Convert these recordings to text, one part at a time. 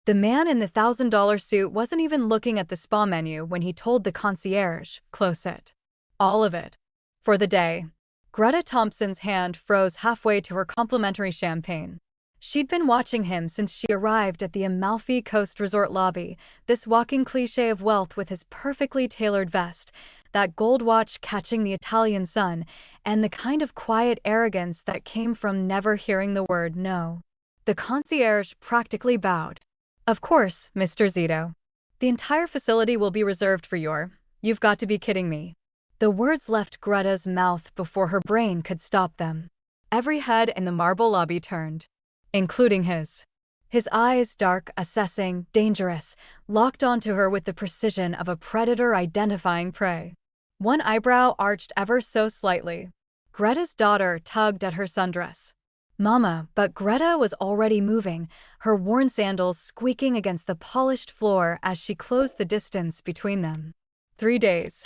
The man in the $1,000 suit wasn't even looking at the spa menu when he told the concierge, close it. All of it. For the day. Greta Thompson's hand froze halfway to her complimentary champagne. She'd been watching him since she arrived at the Amalfi Coast Resort lobby, this walking cliché of wealth with his perfectly tailored vest, that gold watch catching the Italian sun, and the kind of quiet arrogance that came from never hearing the word no. The concierge practically bowed. Of course, Mr. Zito. The entire facility will be reserved for you've got to be kidding me. The words left Greta's mouth before her brain could stop them. Every head in the marble lobby turned. Including his. His eyes, dark, assessing, dangerous, locked onto her with the precision of a predator identifying prey. One eyebrow arched ever so slightly. Greta's daughter tugged at her sundress. Mama, but Greta was already moving, her worn sandals squeaking against the polished floor as she closed the distance between them. 3 days.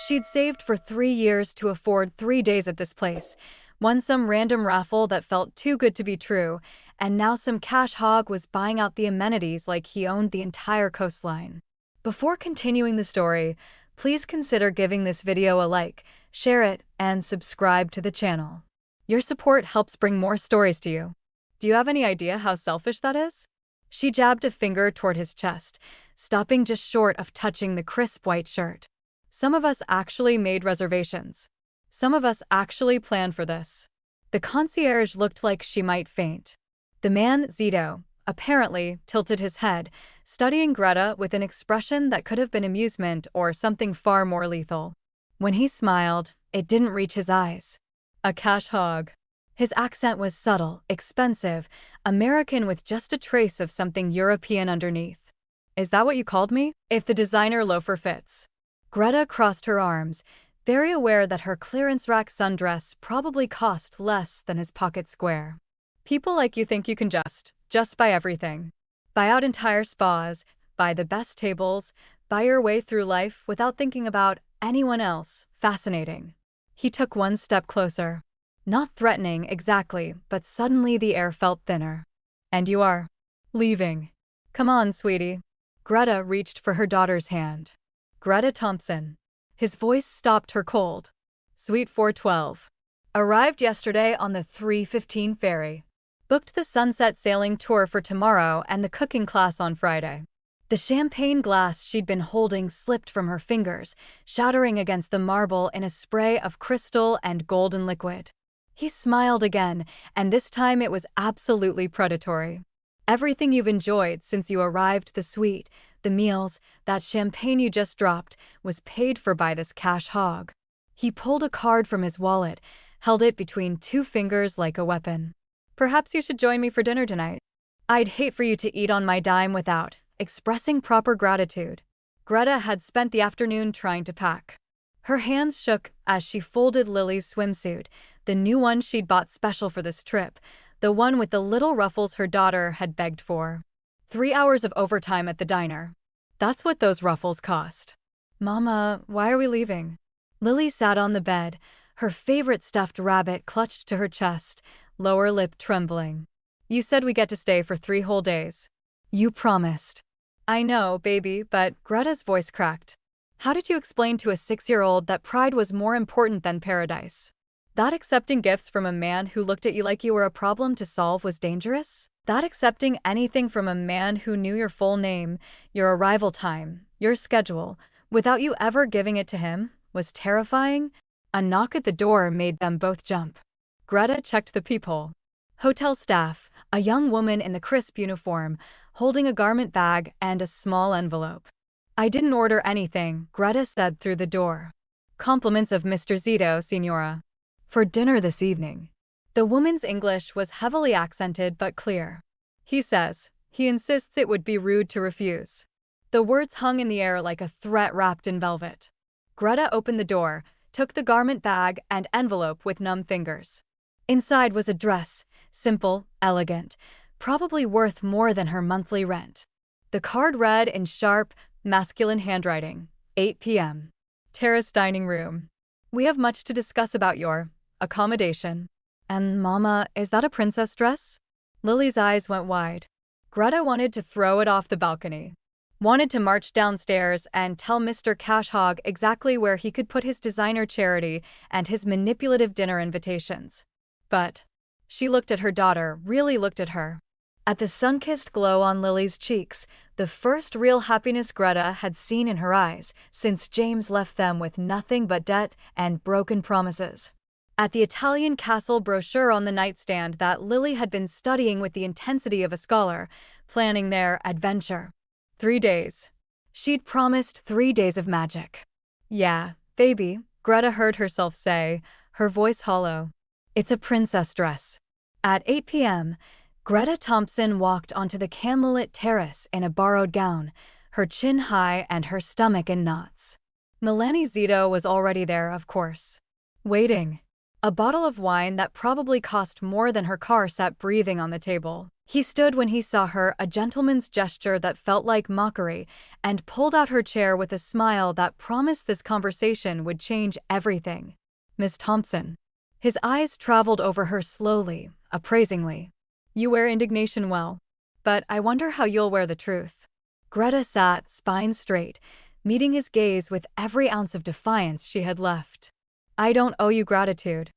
She'd saved for 3 years to afford 3 days at this place, won some random raffle that felt too good to be true, and now some cash hog was buying out the amenities like he owned the entire coastline. Before continuing the story, please consider giving this video a like, share it, and subscribe to the channel. Your support helps bring more stories to you. Do you have any idea how selfish that is? She jabbed a finger toward his chest, stopping just short of touching the crisp white shirt. Some of us actually made reservations. Some of us actually planned for this. The concierge looked like she might faint. The man, Zito, apparently tilted his head, studying Greta with an expression that could have been amusement or something far more lethal. When he smiled, it didn't reach his eyes. A cash hog. His accent was subtle, expensive, American with just a trace of something European underneath. Is that what you called me? If the designer loafer fits. Greta crossed her arms, very aware that her clearance rack sundress probably cost less than his pocket square. People like you think you can just buy everything. Buy out entire spas, buy the best tables, buy your way through life without thinking about anyone else. Fascinating. He took one step closer. Not threatening exactly, but suddenly the air felt thinner. And you are leaving. Come on, sweetie. Greta reached for her daughter's hand. Greta Thompson. His voice stopped her cold. Suite 412. Arrived yesterday on the 3:15 ferry. Booked the sunset sailing tour for tomorrow and the cooking class on Friday. The champagne glass she'd been holding slipped from her fingers, shattering against the marble in a spray of crystal and golden liquid. He smiled again, and this time it was absolutely predatory. Everything you've enjoyed since you arrived, the suite, the meals, that champagne you just dropped, was paid for by this cash hog. He pulled a card from his wallet, held it between 2 fingers like a weapon. Perhaps you should join me for dinner tonight. I'd hate for you to eat on my dime without expressing proper gratitude. Greta had spent the afternoon trying to pack. Her hands shook as she folded Lily's swimsuit, the new one she'd bought special for this trip, the one with the little ruffles her daughter had begged for. 3 hours of overtime at the diner. That's what those ruffles cost. Mama, why are we leaving? Lily sat on the bed, her favorite stuffed rabbit clutched to her chest, lower lip trembling. You said we get to stay for 3 whole days. You promised. I know, baby, but Greta's voice cracked. How did you explain to a 6-year-old that pride was more important than paradise? That accepting gifts from a man who looked at you like you were a problem to solve was dangerous? That accepting anything from a man who knew your full name, your arrival time, your schedule, without you ever giving it to him, was terrifying? A knock at the door made them both jump. Greta checked the peephole. Hotel staff, a young woman in the crisp uniform, holding a garment bag and a small envelope. I didn't order anything, Greta said through the door. Compliments of Mr. Zito, Signora. For dinner this evening. The woman's English was heavily accented but clear. He says, he insists it would be rude to refuse. The words hung in the air like a threat wrapped in velvet. Greta opened the door, took the garment bag and envelope with numb fingers. Inside was a dress, simple, elegant, probably worth more than her monthly rent. The card read in sharp, masculine handwriting, 8 p.m. Terrace dining room. We have much to discuss about your accommodation. And Mama, is that a princess dress? Lily's eyes went wide. Greta wanted to throw it off the balcony. Wanted to march downstairs and tell Mr. Cash Hog exactly where he could put his designer charity and his manipulative dinner invitations. But she looked at her daughter, really looked at her. At the sun-kissed glow on Lily's cheeks, the first real happiness Greta had seen in her eyes since James left them with nothing but debt and broken promises. At the Italian castle brochure on the nightstand that Lily had been studying with the intensity of a scholar, planning their adventure. 3 days. She'd promised 3 days of magic. Yeah, baby, Greta heard herself say, her voice hollow. It's a princess dress. At 8 p.m., Greta Thompson walked onto the candlelit terrace in a borrowed gown, her chin high and her stomach in knots. Milani Zito was already there, of course. Waiting. A bottle of wine that probably cost more than her car sat breathing on the table. He stood when he saw her, a gentleman's gesture that felt like mockery, and pulled out her chair with a smile that promised this conversation would change everything. Miss Thompson. His eyes traveled over her slowly, appraisingly. You wear indignation well, but I wonder how you'll wear the truth. Greta sat, spine straight, meeting his gaze with every ounce of defiance she had left. I don't owe you gratitude.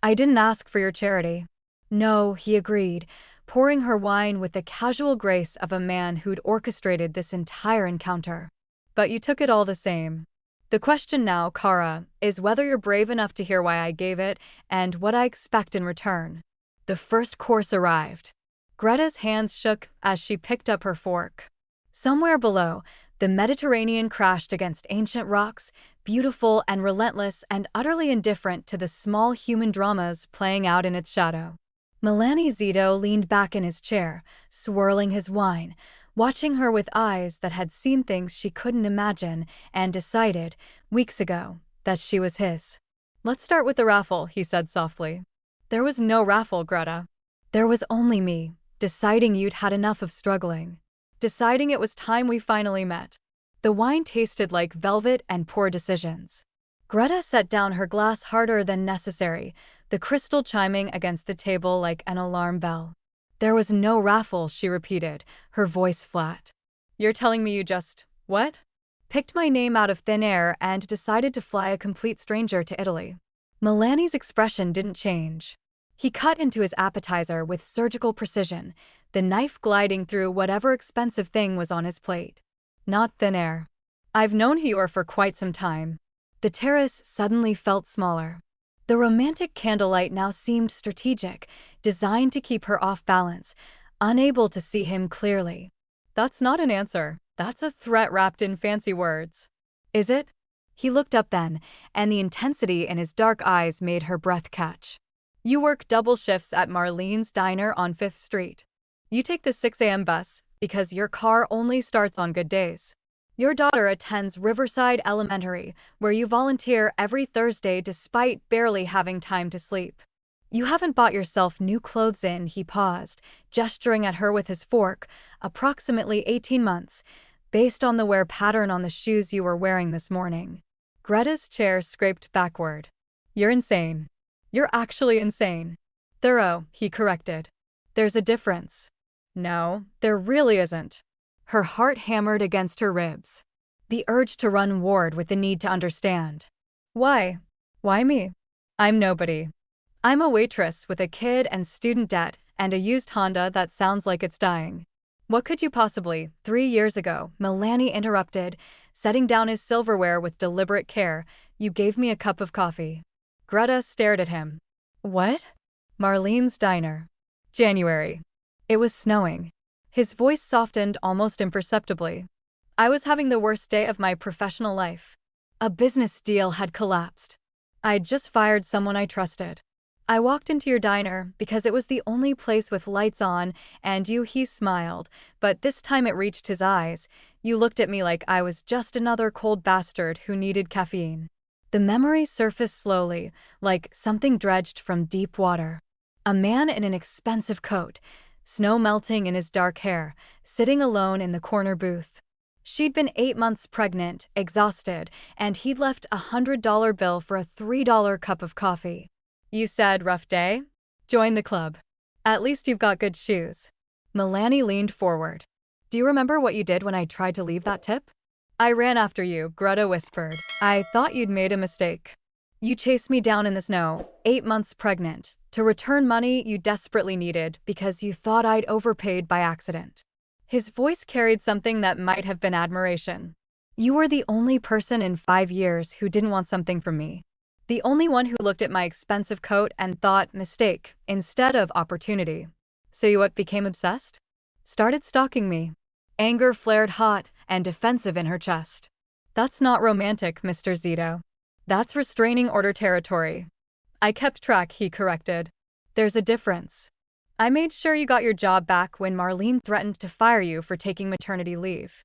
I didn't ask for your charity. No, he agreed, pouring her wine with the casual grace of a man who'd orchestrated this entire encounter. But you took it all the same. The question now, Kara, is whether you're brave enough to hear why I gave it and what I expect in return. The first course arrived. Greta's hands shook as she picked up her fork. Somewhere below, the Mediterranean crashed against ancient rocks, beautiful and relentless and utterly indifferent to the small human dramas playing out in its shadow. Milani Zito leaned back in his chair, swirling his wine, watching her with eyes that had seen things she couldn't imagine and decided, weeks ago, that she was his. Let's start with the raffle, he said softly. There was no raffle, Greta. There was only me, deciding you'd had enough of struggling. Deciding it was time we finally met. The wine tasted like velvet and poor decisions. Greta set down her glass harder than necessary, the crystal chiming against the table like an alarm bell. There was no raffle, she repeated, her voice flat. You're telling me you just, what? Picked my name out of thin air and decided to fly a complete stranger to Italy. Milani's expression didn't change. He cut into his appetizer with surgical precision, the knife gliding through whatever expensive thing was on his plate. Not thin air. I've known you for quite some time. The terrace suddenly felt smaller. The romantic candlelight now seemed strategic, designed to keep her off balance, unable to see him clearly. That's not an answer. That's a threat wrapped in fancy words. Is it? He looked up then, and the intensity in his dark eyes made her breath catch. You work double shifts at Marlene's Diner on 5th Street. You take the 6 a.m. bus because your car only starts on good days. Your daughter attends Riverside Elementary, where you volunteer every Thursday despite barely having time to sleep. You haven't bought yourself new clothes in, he paused, gesturing at her with his fork, approximately 18 months, based on the wear pattern on the shoes you were wearing this morning. Greta's chair scraped backward. You're insane. You're actually insane. Thorough, he corrected. There's a difference. No, there really isn't. Her heart hammered against her ribs. The urge to run warred with the need to understand. Why? Why me? I'm nobody. I'm a waitress with a kid and student debt and a used Honda that sounds like it's dying. What could you possibly? 3 years ago, Milani interrupted, setting down his silverware with deliberate care. You gave me a cup of coffee. Greta stared at him. What? Marlene's Diner. January. It was snowing. His voice softened almost imperceptibly. I was having the worst day of my professional life. A business deal had collapsed. I'd just fired someone I trusted. I walked into your diner because it was the only place with lights on, and he smiled, but this time it reached his eyes. You looked at me like I was just another cold bastard who needed caffeine. The memory surfaced slowly, like something dredged from deep water. A man in an expensive coat, snow melting in his dark hair, sitting alone in the corner booth. She'd been 8 months pregnant, exhausted, and he'd left a $100 bill for a $3 cup of coffee. You said, rough day? Join the club. At least you've got good shoes. Milani leaned forward. Do you remember what you did when I tried to leave that tip? I ran after you, Greta whispered. I thought you'd made a mistake. You chased me down in the snow, 8 months pregnant, to return money you desperately needed because you thought I'd overpaid by accident. His voice carried something that might have been admiration. You were the only person in 5 years who didn't want something from me. The only one who looked at my expensive coat and thought mistake instead of opportunity. So you what became obsessed? Started stalking me. Anger flared hot and defensive in her chest. That's not romantic, Mr. Zito. That's restraining order territory. I kept track, he corrected. There's a difference. I made sure you got your job back when Marlene threatened to fire you for taking maternity leave.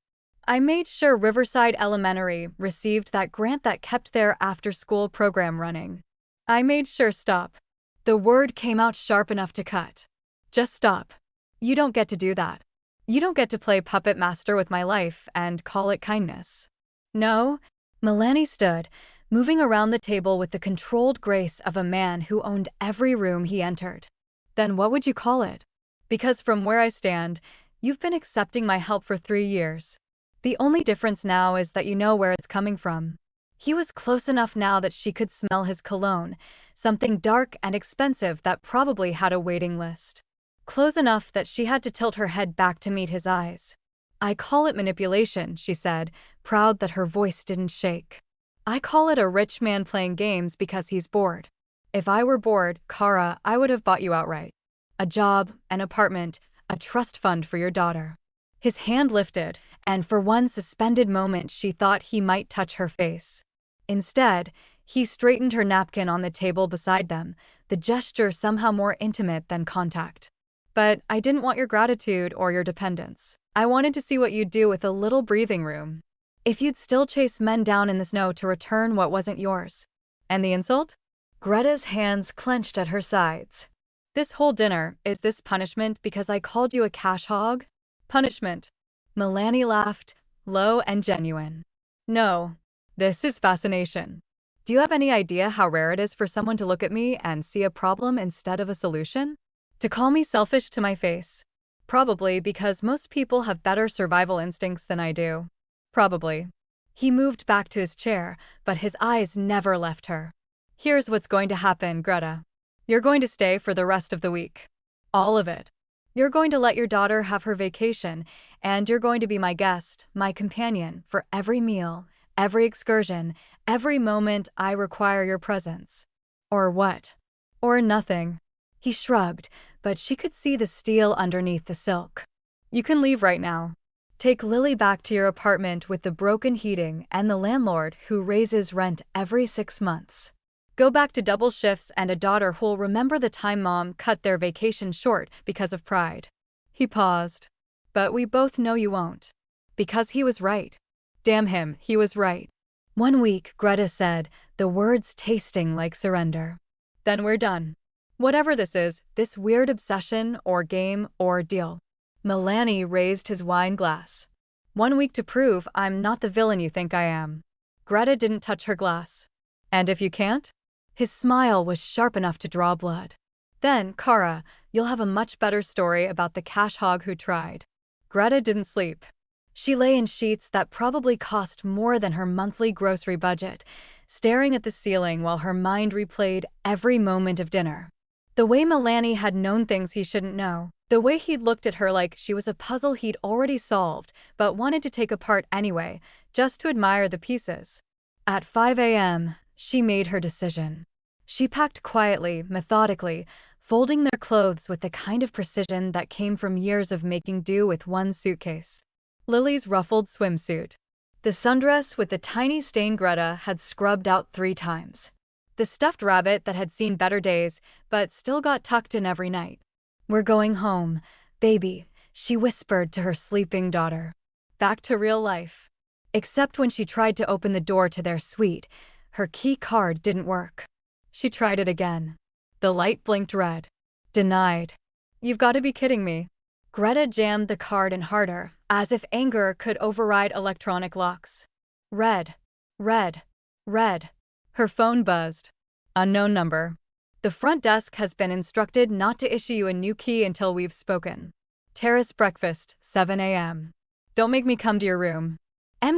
I made sure Riverside Elementary received that grant that kept their after-school program running. I made sure stop. The word came out sharp enough to cut. Just stop. You don't get to do that. You don't get to play puppet master with my life and call it kindness. No, Milani stood, moving around the table with the controlled grace of a man who owned every room he entered. Then what would you call it? Because from where I stand, you've been accepting my help for 3 years. The only difference now is that you know where it's coming from. He was close enough now that she could smell his cologne, something dark and expensive that probably had a waiting list. Close enough that she had to tilt her head back to meet his eyes. I call it manipulation, she said, proud that her voice didn't shake. I call it a rich man playing games because he's bored. If I were bored, Kara, I would have bought you outright. A job, an apartment, a trust fund for your daughter. His hand lifted, and for one suspended moment she thought he might touch her face. Instead, he straightened her napkin on the table beside them, the gesture somehow more intimate than contact. But I didn't want your gratitude or your dependence. I wanted to see what you'd do with a little breathing room. If you'd still chase men down in the snow to return what wasn't yours. And the insult? Greta's hands clenched at her sides. This whole dinner, is this punishment because I called you a cash hog? Punishment. Milani laughed, low and genuine. No, this is fascination. Do you have any idea how rare it is for someone to look at me and see a problem instead of a solution? To call me selfish to my face. Probably because most people have better survival instincts than I do. Probably. He moved back to his chair, but his eyes never left her. Here's what's going to happen, Greta. You're going to stay for the rest of the week. All of it. You're going to let your daughter have her vacation, and you're going to be my guest, my companion, for every meal, every excursion, every moment I require your presence. Or what? Or nothing. He shrugged, but she could see the steel underneath the silk. You can leave right now. Take Lily back to your apartment with the broken heating and the landlord who raises rent every 6 months. Go back to double shifts and a daughter who'll remember the time mom cut their vacation short because of pride. He paused. But we both know you won't. Because he was right. Damn him, he was right. 1 week, Greta said, the words tasting like surrender. Then we're done. Whatever this is, this weird obsession or game or deal. Milani raised his wine glass. 1 week to prove I'm not the villain you think I am. Greta didn't touch her glass. And if you can't? His smile was sharp enough to draw blood. Then, Kara, you'll have a much better story about the cash hog who tried. Greta didn't sleep. She lay in sheets that probably cost more than her monthly grocery budget, staring at the ceiling while her mind replayed every moment of dinner. The way Milani had known things he shouldn't know. The way he'd looked at her like she was a puzzle he'd already solved, but wanted to take apart anyway, just to admire the pieces. At 5 a.m., she made her decision. She packed quietly, methodically, folding their clothes with the kind of precision that came from years of making do with one suitcase. Lily's ruffled swimsuit. The sundress with the tiny stain Greta had scrubbed out 3 times. The stuffed rabbit that had seen better days, but still got tucked in every night. We're going home, baby, she whispered to her sleeping daughter. Back to real life. Except when she tried to open the door to their suite, her key card didn't work. She tried it again. The light blinked red. Denied. You've got to be kidding me. Greta jammed the card in harder, as if anger could override electronic locks. Red. Red. Red. Her phone buzzed. Unknown number. The front desk has been instructed not to issue you a new key until we've spoken. Terrace breakfast, 7 a.m. Don't make me come to your room.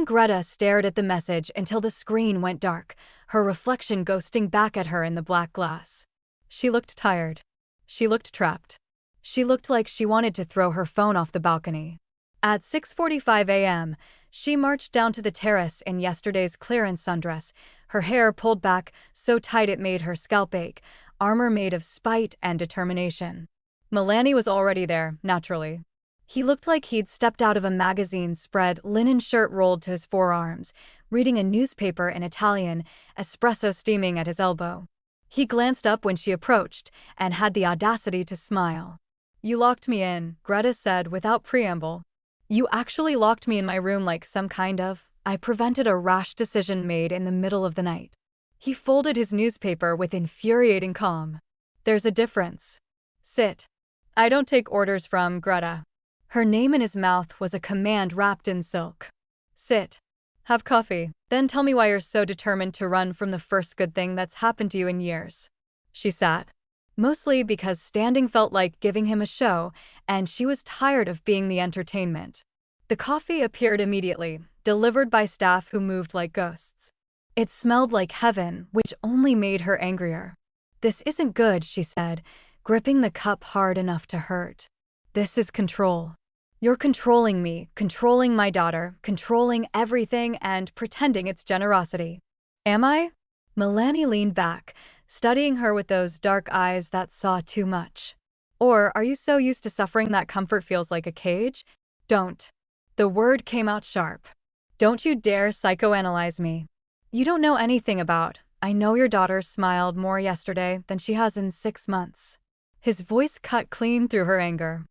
Greta stared at the message until the screen went dark, her reflection ghosting back at her in the black glass. She looked tired. She looked trapped. She looked like she wanted to throw her phone off the balcony. At 6:45 a.m., she marched down to the terrace in yesterday's clearance sundress, her hair pulled back so tight it made her scalp ache, armor made of spite and determination. Milani was already there, naturally. He looked like he'd stepped out of a magazine spread, linen shirt rolled to his forearms, reading a newspaper in Italian, espresso steaming at his elbow. He glanced up when she approached and had the audacity to smile. "You locked me in," Greta said without preamble. "You actually locked me in my room like some kind of. I prevented a rash decision made in the middle of the night." He folded his newspaper with infuriating calm. "There's a difference. Sit." "I don't take orders from Greta." Her name in his mouth was a command wrapped in silk. "Sit. Have coffee. Then tell me why you're so determined to run from the first good thing that's happened to you in years." She sat. Mostly because standing felt like giving him a show, and she was tired of being the entertainment. The coffee appeared immediately, delivered by staff who moved like ghosts. It smelled like heaven, which only made her angrier. "This isn't good," she said, gripping the cup hard enough to hurt. "This is control. You're controlling me, controlling my daughter, controlling everything and pretending it's generosity." "Am I?" Milani leaned back, studying her with those dark eyes that saw too much. "Or are you so used to suffering that comfort feels like a cage?" "Don't." The word came out sharp. "Don't you dare psychoanalyze me. You don't know anything about. I know your daughter smiled more yesterday than she has in 6 months." His voice cut clean through her anger.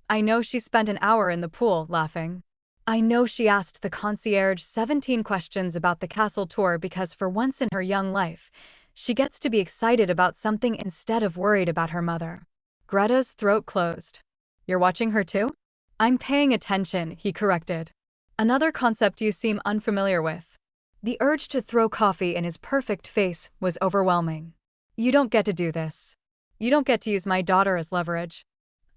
"I know she spent an hour in the pool, laughing. I know she asked the concierge 17 questions about the castle tour because for once in her young life, she gets to be excited about something instead of worried about her mother." Greta's throat closed. "You're watching her too?" "I'm paying attention," he corrected. "Another concept you seem unfamiliar with." The urge to throw coffee in his perfect face was overwhelming. "You don't get to do this. You don't get to use my daughter as leverage."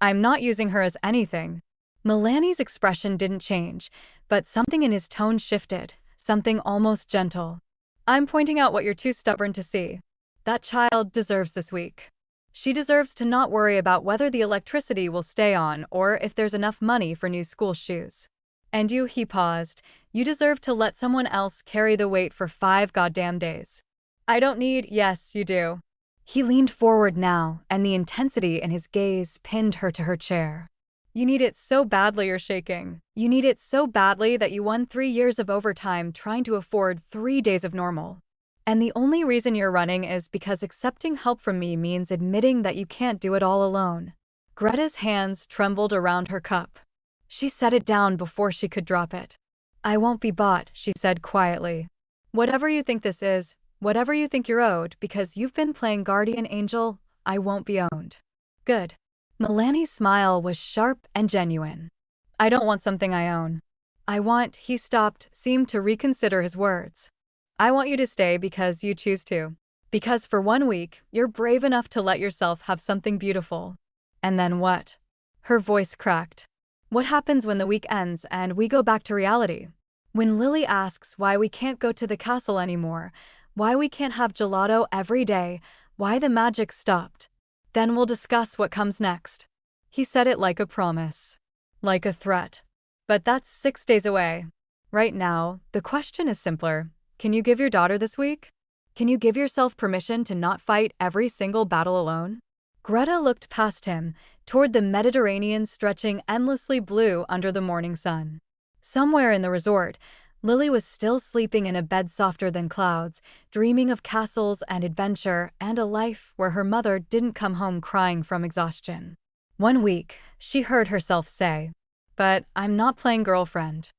"I'm not using her as anything." Milani's expression didn't change, but something in his tone shifted, something almost gentle. "I'm pointing out what you're too stubborn to see. That child deserves this week. She deserves to not worry about whether the electricity will stay on or if there's enough money for new school shoes. And you," he paused, "you deserve to let someone else carry the weight for 5 goddamn days." "I don't need—" "Yes, you do." He leaned forward now, and the intensity in his gaze pinned her to her chair. "You need it so badly you're shaking. You need it so badly that you won 3 years of overtime trying to afford 3 days of normal. And the only reason you're running is because accepting help from me means admitting that you can't do it all alone." Greta's hands trembled around her cup. She set it down before she could drop it. "I won't be bought," she said quietly. "Whatever you think this is, whatever you think you're owed, because you've been playing guardian angel, I won't be owned." "Good." Milani's smile was sharp and genuine. "I don't want something I own. I want—" He stopped, seemed to reconsider his words. "I want you to stay because you choose to. Because for 1 week, you're brave enough to let yourself have something beautiful." "And then what?" Her voice cracked. "What happens when the week ends and we go back to reality? When Lily asks why we can't go to the castle anymore, why we can't have gelato every day, why the magic stopped? Then we'll discuss what comes next." He said it like a promise. Like a threat. But that's 6 days away. Right now, the question is simpler. Can you give your daughter this week? Can you give yourself permission to not fight every single battle alone? Greta looked past him, toward the Mediterranean stretching endlessly blue under the morning sun. Somewhere in the resort, Lily was still sleeping in a bed softer than clouds, dreaming of castles and adventure and a life where her mother didn't come home crying from exhaustion. 1 week, she heard herself say. "But I'm not playing girlfriend.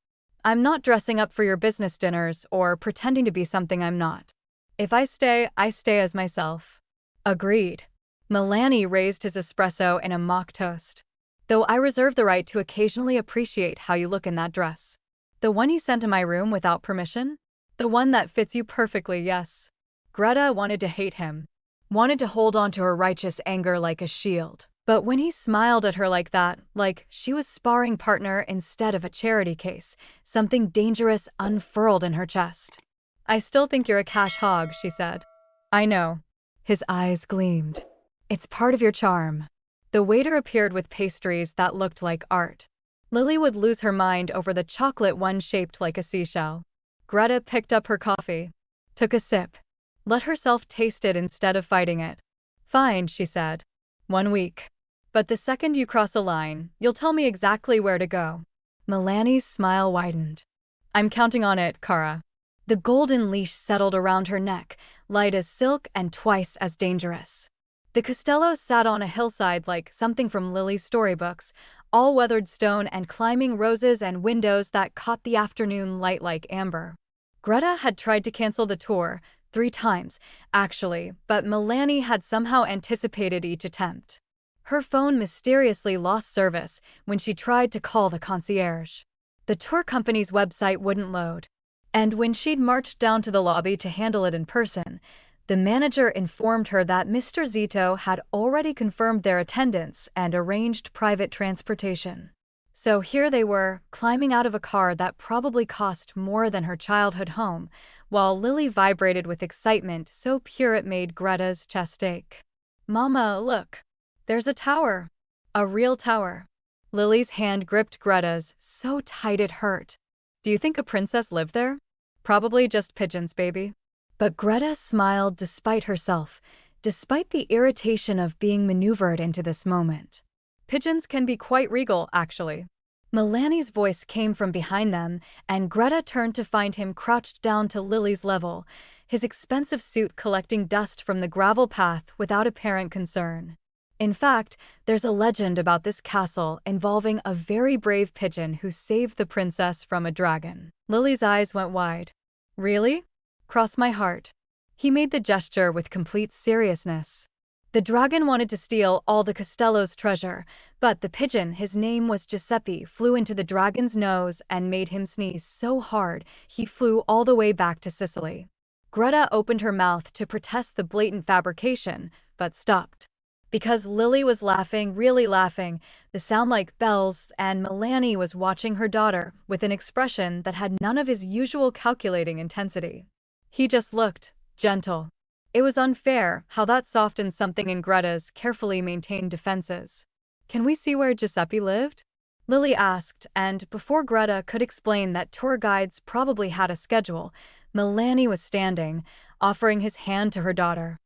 I'm not dressing up for your business dinners or pretending to be something I'm not. If I stay as myself." "Agreed." Milani raised his espresso in a mock toast. "Though I reserve the right to occasionally appreciate how you look in that dress. The one you sent to my room without permission? The one that fits you perfectly, yes." Greta wanted to hate him. Wanted to hold on to her righteous anger like a shield. But when he smiled at her like that, like she was sparring partner instead of a charity case, something dangerous unfurled in her chest. "I still think you're a cash hog," she said. "I know." His eyes gleamed. "It's part of your charm." The waiter appeared with pastries that looked like art. Lily would lose her mind over the chocolate one shaped like a seashell. Greta picked up her coffee, took a sip, let herself taste it instead of fighting it. "Fine," she said. "1 week. But the second you cross a line, you'll tell me exactly where to go." Milani's smile widened. "I'm counting on it, Kara." The golden leash settled around her neck, light as silk and twice as dangerous. The Costellos sat on a hillside like something from Lily's storybooks, all weathered stone and climbing roses and windows that caught the afternoon light like amber. Greta had tried to cancel the tour 3 times, actually, but Milani had somehow anticipated each attempt. Her phone mysteriously lost service when she tried to call the concierge. The tour company's website wouldn't load. And when she'd marched down to the lobby to handle it in person, the manager informed her that Mr. Zito had already confirmed their attendance and arranged private transportation. So here they were, climbing out of a car that probably cost more than her childhood home, while Lily vibrated with excitement so pure it made Greta's chest ache. "Mama, look. There's a tower. A real tower." Lily's hand gripped Greta's so tight it hurt. "Do you think a princess lived there?" "Probably just pigeons, baby." But Greta smiled despite herself, despite the irritation of being maneuvered into this moment. "Pigeons can be quite regal, actually." Milani's voice came from behind them, and Greta turned to find him crouched down to Lily's level, his expensive suit collecting dust from the gravel path without apparent concern. In fact, there's a legend about this castle involving a very brave pigeon who saved the princess from a dragon. Lily's eyes went wide. "Really? Cross my heart." He made the gesture with complete seriousness. The dragon wanted to steal all the Costello's treasure, but the pigeon, his name was Giuseppe, flew into the dragon's nose and made him sneeze so hard he flew all the way back to Sicily. Greta opened her mouth to protest the blatant fabrication, but stopped. Because Lily was laughing, really laughing, the sound like bells, and Milani was watching her daughter with an expression that had none of his usual calculating intensity. He just looked gentle. It was unfair how that softened something in Greta's carefully maintained defenses. "Can we see where Giuseppe lived?" Lily asked, and before Greta could explain that tour guides probably had a schedule, Milani was standing, offering his hand to her daughter.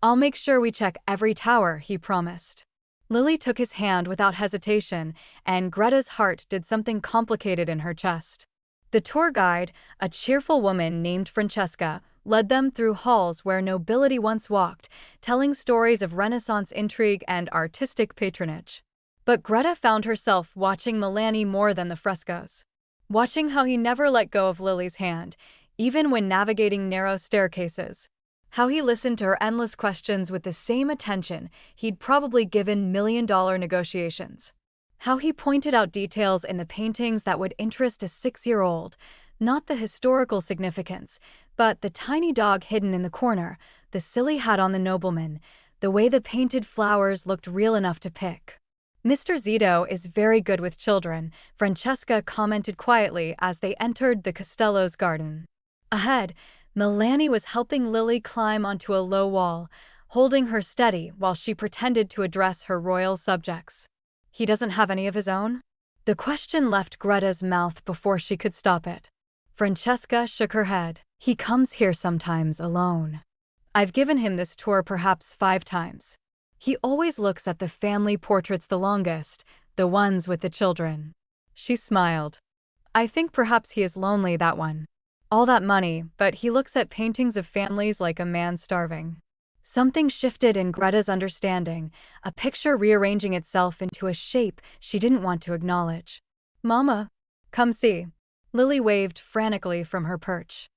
"I'll make sure we check every tower," he promised. Lily took his hand without hesitation, and Greta's heart did something complicated in her chest. The tour guide, a cheerful woman named Francesca, led them through halls where nobility once walked, telling stories of Renaissance intrigue and artistic patronage. But Greta found herself watching Milani more than the frescoes. Watching how he never let go of Lily's hand, even when navigating narrow staircases. How he listened to her endless questions with the same attention he'd probably given million-dollar negotiations. How he pointed out details in the paintings that would interest a 6-year-old, not the historical significance, but the tiny dog hidden in the corner, the silly hat on the nobleman, the way the painted flowers looked real enough to pick. "Mr. Zito is very good with children," Francesca commented quietly as they entered the Costello's garden. Ahead, Milani was helping Lily climb onto a low wall, holding her steady while she pretended to address her royal subjects. "He doesn't have any of his own?" The question left Greta's mouth before she could stop it. Francesca shook her head. "He comes here sometimes alone. I've given him this tour perhaps 5 times. He always looks at the family portraits the longest, the ones with the children." She smiled. "I think perhaps he is lonely, that one. All that money, but he looks at paintings of families like a man starving." Something shifted in Greta's understanding, a picture rearranging itself into a shape she didn't want to acknowledge. "Mama, come see." Lily waved frantically from her perch.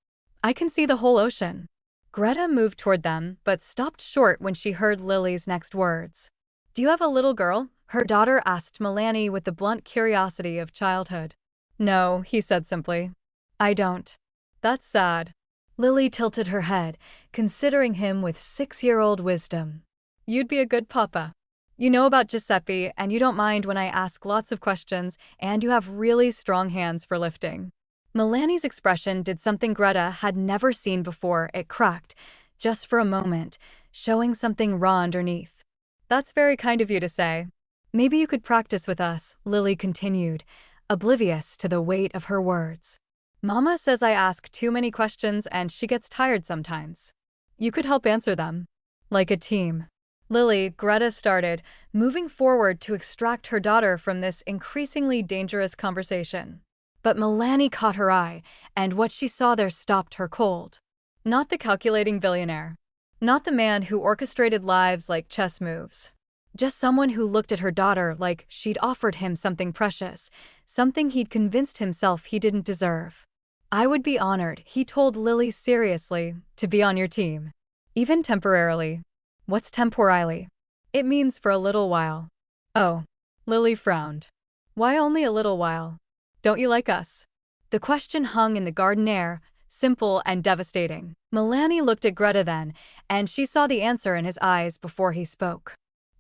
"I can see the whole ocean." Greta moved toward them, but stopped short when she heard Lily's next words. "Do you have a little girl?" her daughter asked Milani with the blunt curiosity of childhood. "No," he said simply. "I don't." "That's sad." Lily tilted her head, considering him with 6-year-old wisdom. "You'd be a good papa." You know about Giuseppe, and you don't mind when I ask lots of questions, and you have really strong hands for lifting. Milani's expression did something Greta had never seen before. It cracked, just for a moment, showing something raw underneath. That's very kind of you to say. Maybe you could practice with us, Lily continued, oblivious to the weight of her words. Mama says I ask too many questions and she gets tired sometimes. You could help answer them. Like a team. Lily, Greta started, moving forward to extract her daughter from this increasingly dangerous conversation. But Milani caught her eye, and what she saw there stopped her cold. Not the calculating billionaire. Not the man who orchestrated lives like chess moves. Just someone who looked at her daughter like she'd offered him something precious, something he'd convinced himself he didn't deserve. I would be honored, he told Lily seriously, to be on your team. Even temporarily. What's temporarily? It means for a little while. Oh. Lily frowned. Why only a little while? Don't you like us? The question hung in the garden air, simple and devastating. Milani looked at Greta then, and she saw the answer in his eyes before he spoke.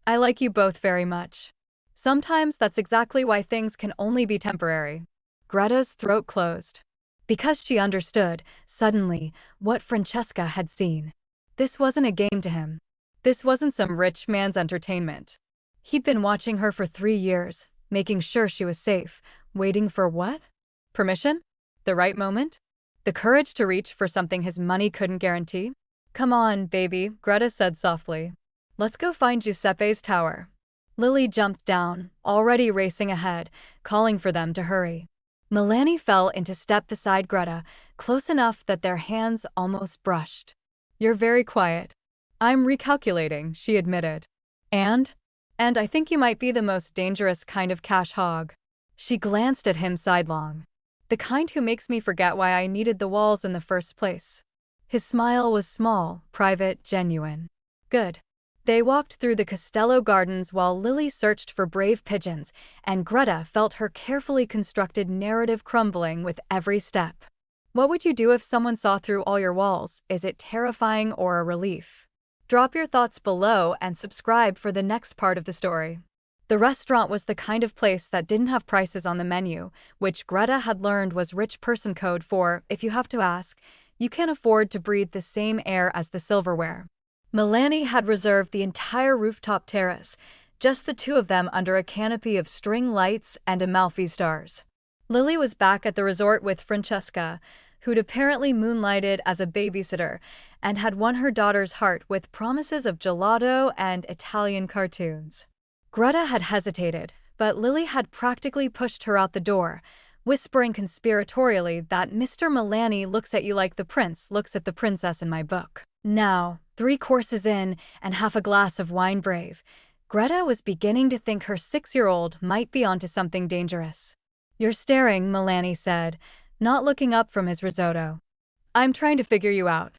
I like you both very much. Sometimes that's exactly why things can only be temporary. Greta's throat closed. Because she understood, suddenly, what Francesca had seen. This wasn't a game to him. This wasn't some rich man's entertainment. He'd been watching her for 3 years, making sure she was safe, waiting for what? Permission? The right moment? The courage to reach for something his money couldn't guarantee? Come on, baby, Greta said softly. Let's go find Giuseppe's tower. Lily jumped down, already racing ahead, calling for them to hurry. Milani fell into step beside Greta, close enough that their hands almost brushed. You're very quiet. I'm recalculating, she admitted. And I think you might be the most dangerous kind of cash hog. She glanced at him sidelong. The kind who makes me forget why I needed the walls in the first place. His smile was small, private, genuine. Good. They walked through the Castello gardens while Lily searched for brave pigeons, and Greta felt her carefully constructed narrative crumbling with every step. What would you do if someone saw through all your walls? Is it terrifying or a relief? Drop your thoughts below and subscribe for the next part of the story. The restaurant was the kind of place that didn't have prices on the menu, which Greta had learned was rich person code for, if you have to ask, you can't afford to breathe the same air as the silverware. Milani had reserved the entire rooftop terrace, just the two of them under a canopy of string lights and Amalfi stars. Lily was back at the resort with Francesca, who'd apparently moonlighted as a babysitter and had won her daughter's heart with promises of gelato and Italian cartoons. Greta had hesitated, but Lily had practically pushed her out the door, whispering conspiratorially that Mr. Milani looks at you like the prince looks at the princess in my book. Now, 3 courses in and half a glass of wine brave, Greta was beginning to think her 6-year-old might be onto something dangerous. You're staring, Milani said, not looking up from his risotto. I'm trying to figure you out.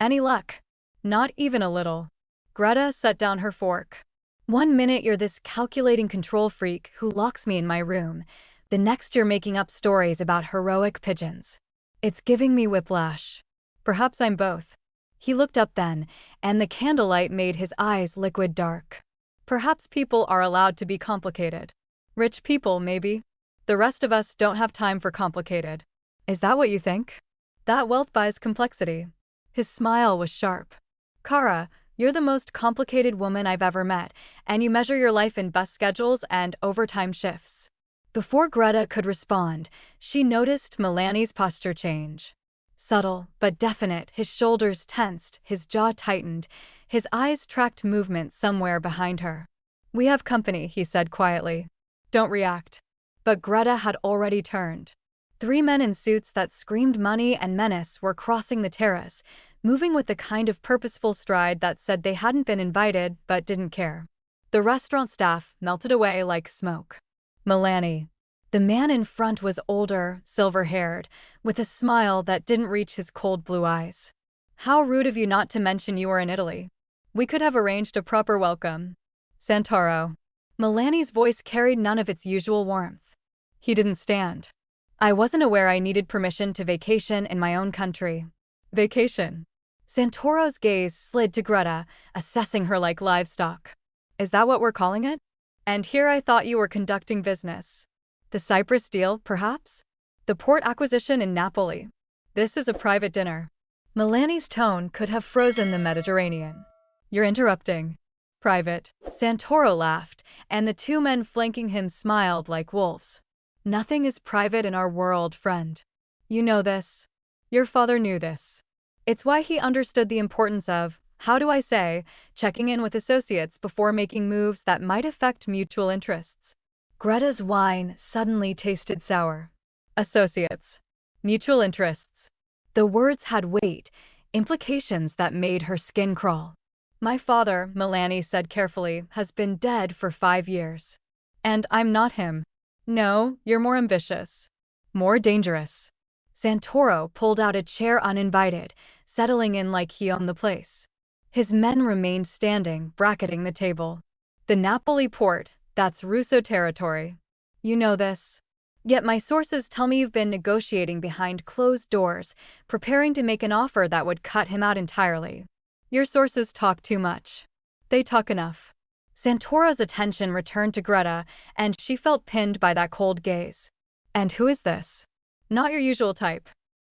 Any luck? Not even a little. Greta set down her fork. 1 minute you're this calculating control freak who locks me in my room. The next you're making up stories about heroic pigeons. It's giving me whiplash. Perhaps I'm both. He looked up then, and the candlelight made his eyes liquid dark. Perhaps people are allowed to be complicated. Rich people, maybe. The rest of us don't have time for complicated. Is that what you think? That wealth buys complexity. His smile was sharp. Kara, you're the most complicated woman I've ever met, and you measure your life in bus schedules and overtime shifts. Before Greta could respond, she noticed Milani's posture change. Subtle, but definite, his shoulders tensed, his jaw tightened, his eyes tracked movement somewhere behind her. We have company, he said quietly. Don't react. But Greta had already turned. 3 men in suits that screamed money and menace were crossing the terrace, moving with the kind of purposeful stride that said they hadn't been invited but didn't care. The restaurant staff melted away like smoke. Milani. The man in front was older, silver-haired, with a smile that didn't reach his cold blue eyes. How rude of you not to mention you were in Italy. We could have arranged a proper welcome. Santoro. Milani's voice carried none of its usual warmth. He didn't stand. I wasn't aware I needed permission to vacation in my own country. Vacation. Santoro's gaze slid to Greta, assessing her like livestock. Is that what we're calling it? And here I thought you were conducting business. The Cyprus deal, perhaps? The port acquisition in Napoli. This is a private dinner. Milani's tone could have frozen the Mediterranean. You're interrupting. Private. Santoro laughed, and the two men flanking him smiled like wolves. Nothing is private in our world, friend. You know this. Your father knew this. It's why he understood the importance of, how do I say, checking in with associates before making moves that might affect mutual interests. Greta's wine suddenly tasted sour. Associates. Mutual interests. The words had weight, implications that made her skin crawl. My father, Milani said carefully, has been dead for 5 years. And I'm not him. No, you're more ambitious. More dangerous. Santoro pulled out a chair uninvited, settling in like he owned the place. His men remained standing, bracketing the table. The Napoli port, that's Russo territory. You know this. Yet my sources tell me you've been negotiating behind closed doors, preparing to make an offer that would cut him out entirely. Your sources talk too much. They talk enough. Santoro's attention returned to Greta, and she felt pinned by that cold gaze. And who is this? Not your usual type.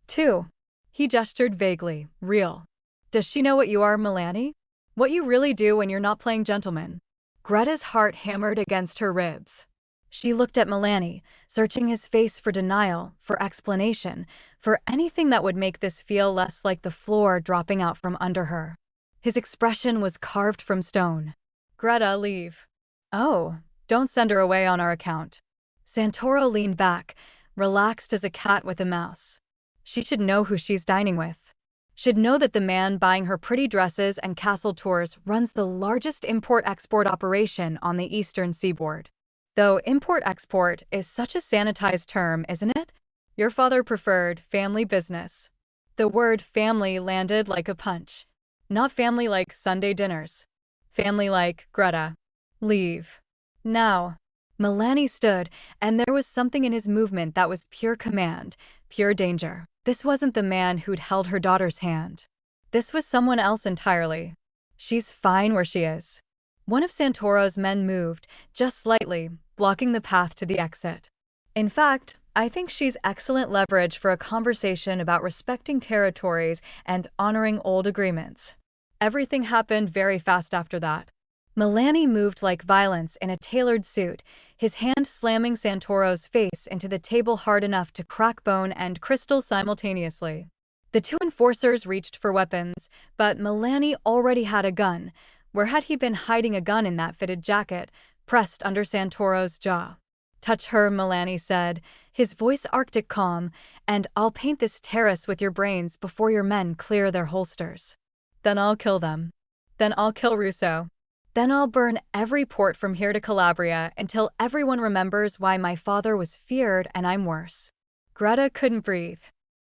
2. He gestured vaguely. Real. Does she know what you are, Milani? What you really do when you're not playing gentleman? Greta's heart hammered against her ribs. She looked at Milani, searching his face for denial, for explanation, for anything that would make this feel less like the floor dropping out from under her. His expression was carved from stone. Greta, leave. Oh, don't send her away on our account. Santoro leaned back, relaxed as a cat with a mouse. She should know who she's dining with. Should know that the man buying her pretty dresses and castle tours runs the largest import-export operation on the eastern seaboard. Though import-export is such a sanitized term, isn't it? Your father preferred family business. The word family landed like a punch. Not family like Sunday dinners. Family like Greta. Leave. Now. Milani stood, and there was something in his movement that was pure command, pure danger. This wasn't the man who'd held her daughter's hand. This was someone else entirely. She's fine where she is. One of Santoro's men moved, just slightly, blocking the path to the exit. In fact, I think she's excellent leverage for a conversation about respecting territories and honoring old agreements. Everything happened very fast after that. Milani moved like violence in a tailored suit, his hand slamming Santoro's face into the table hard enough to crack bone and crystal simultaneously. The two enforcers reached for weapons, but Milani already had a gun. Where had he been hiding a gun in that fitted jacket, pressed under Santoro's jaw? Touch her, Milani said, his voice arctic calm, and I'll paint this terrace with your brains before your men clear their holsters. Then I'll kill them. Then I'll kill Russo. Then I'll burn every port from here to Calabria until everyone remembers why my father was feared and I'm worse. Greta couldn't breathe.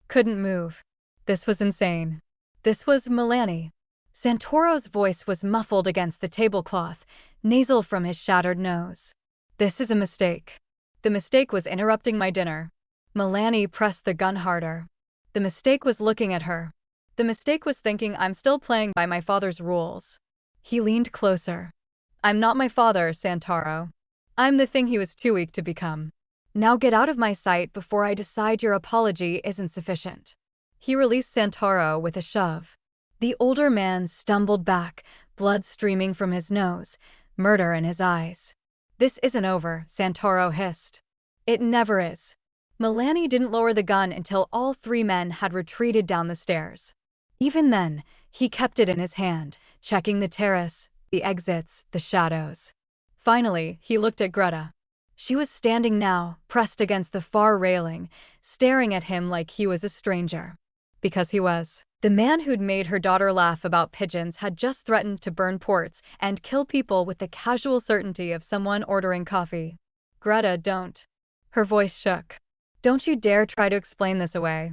Couldn't move. This was insane. This was Milani. Santoro's voice was muffled against the tablecloth, nasal from his shattered nose. This is a mistake. The mistake was interrupting my dinner. Milani pressed the gun harder. The mistake was looking at her. The mistake was thinking I'm still playing by my father's rules. He leaned closer. I'm not my father, Santoro. I'm the thing he was too weak to become. Now get out of my sight before I decide your apology isn't sufficient. He released Santoro with a shove. The older man stumbled back, blood streaming from his nose, murder in his eyes. This isn't over, Santoro hissed. It never is. Milani didn't lower the gun until all 3 men had retreated down the stairs. Even then, he kept it in his hand, checking the terrace, the exits, the shadows. Finally, he looked at Greta. She was standing now, pressed against the far railing, staring at him like he was a stranger. Because he was. The man who'd made her daughter laugh about pigeons had just threatened to burn ports and kill people with the casual certainty of someone ordering coffee. Greta, don't. Her voice shook. Don't you dare try to explain this away.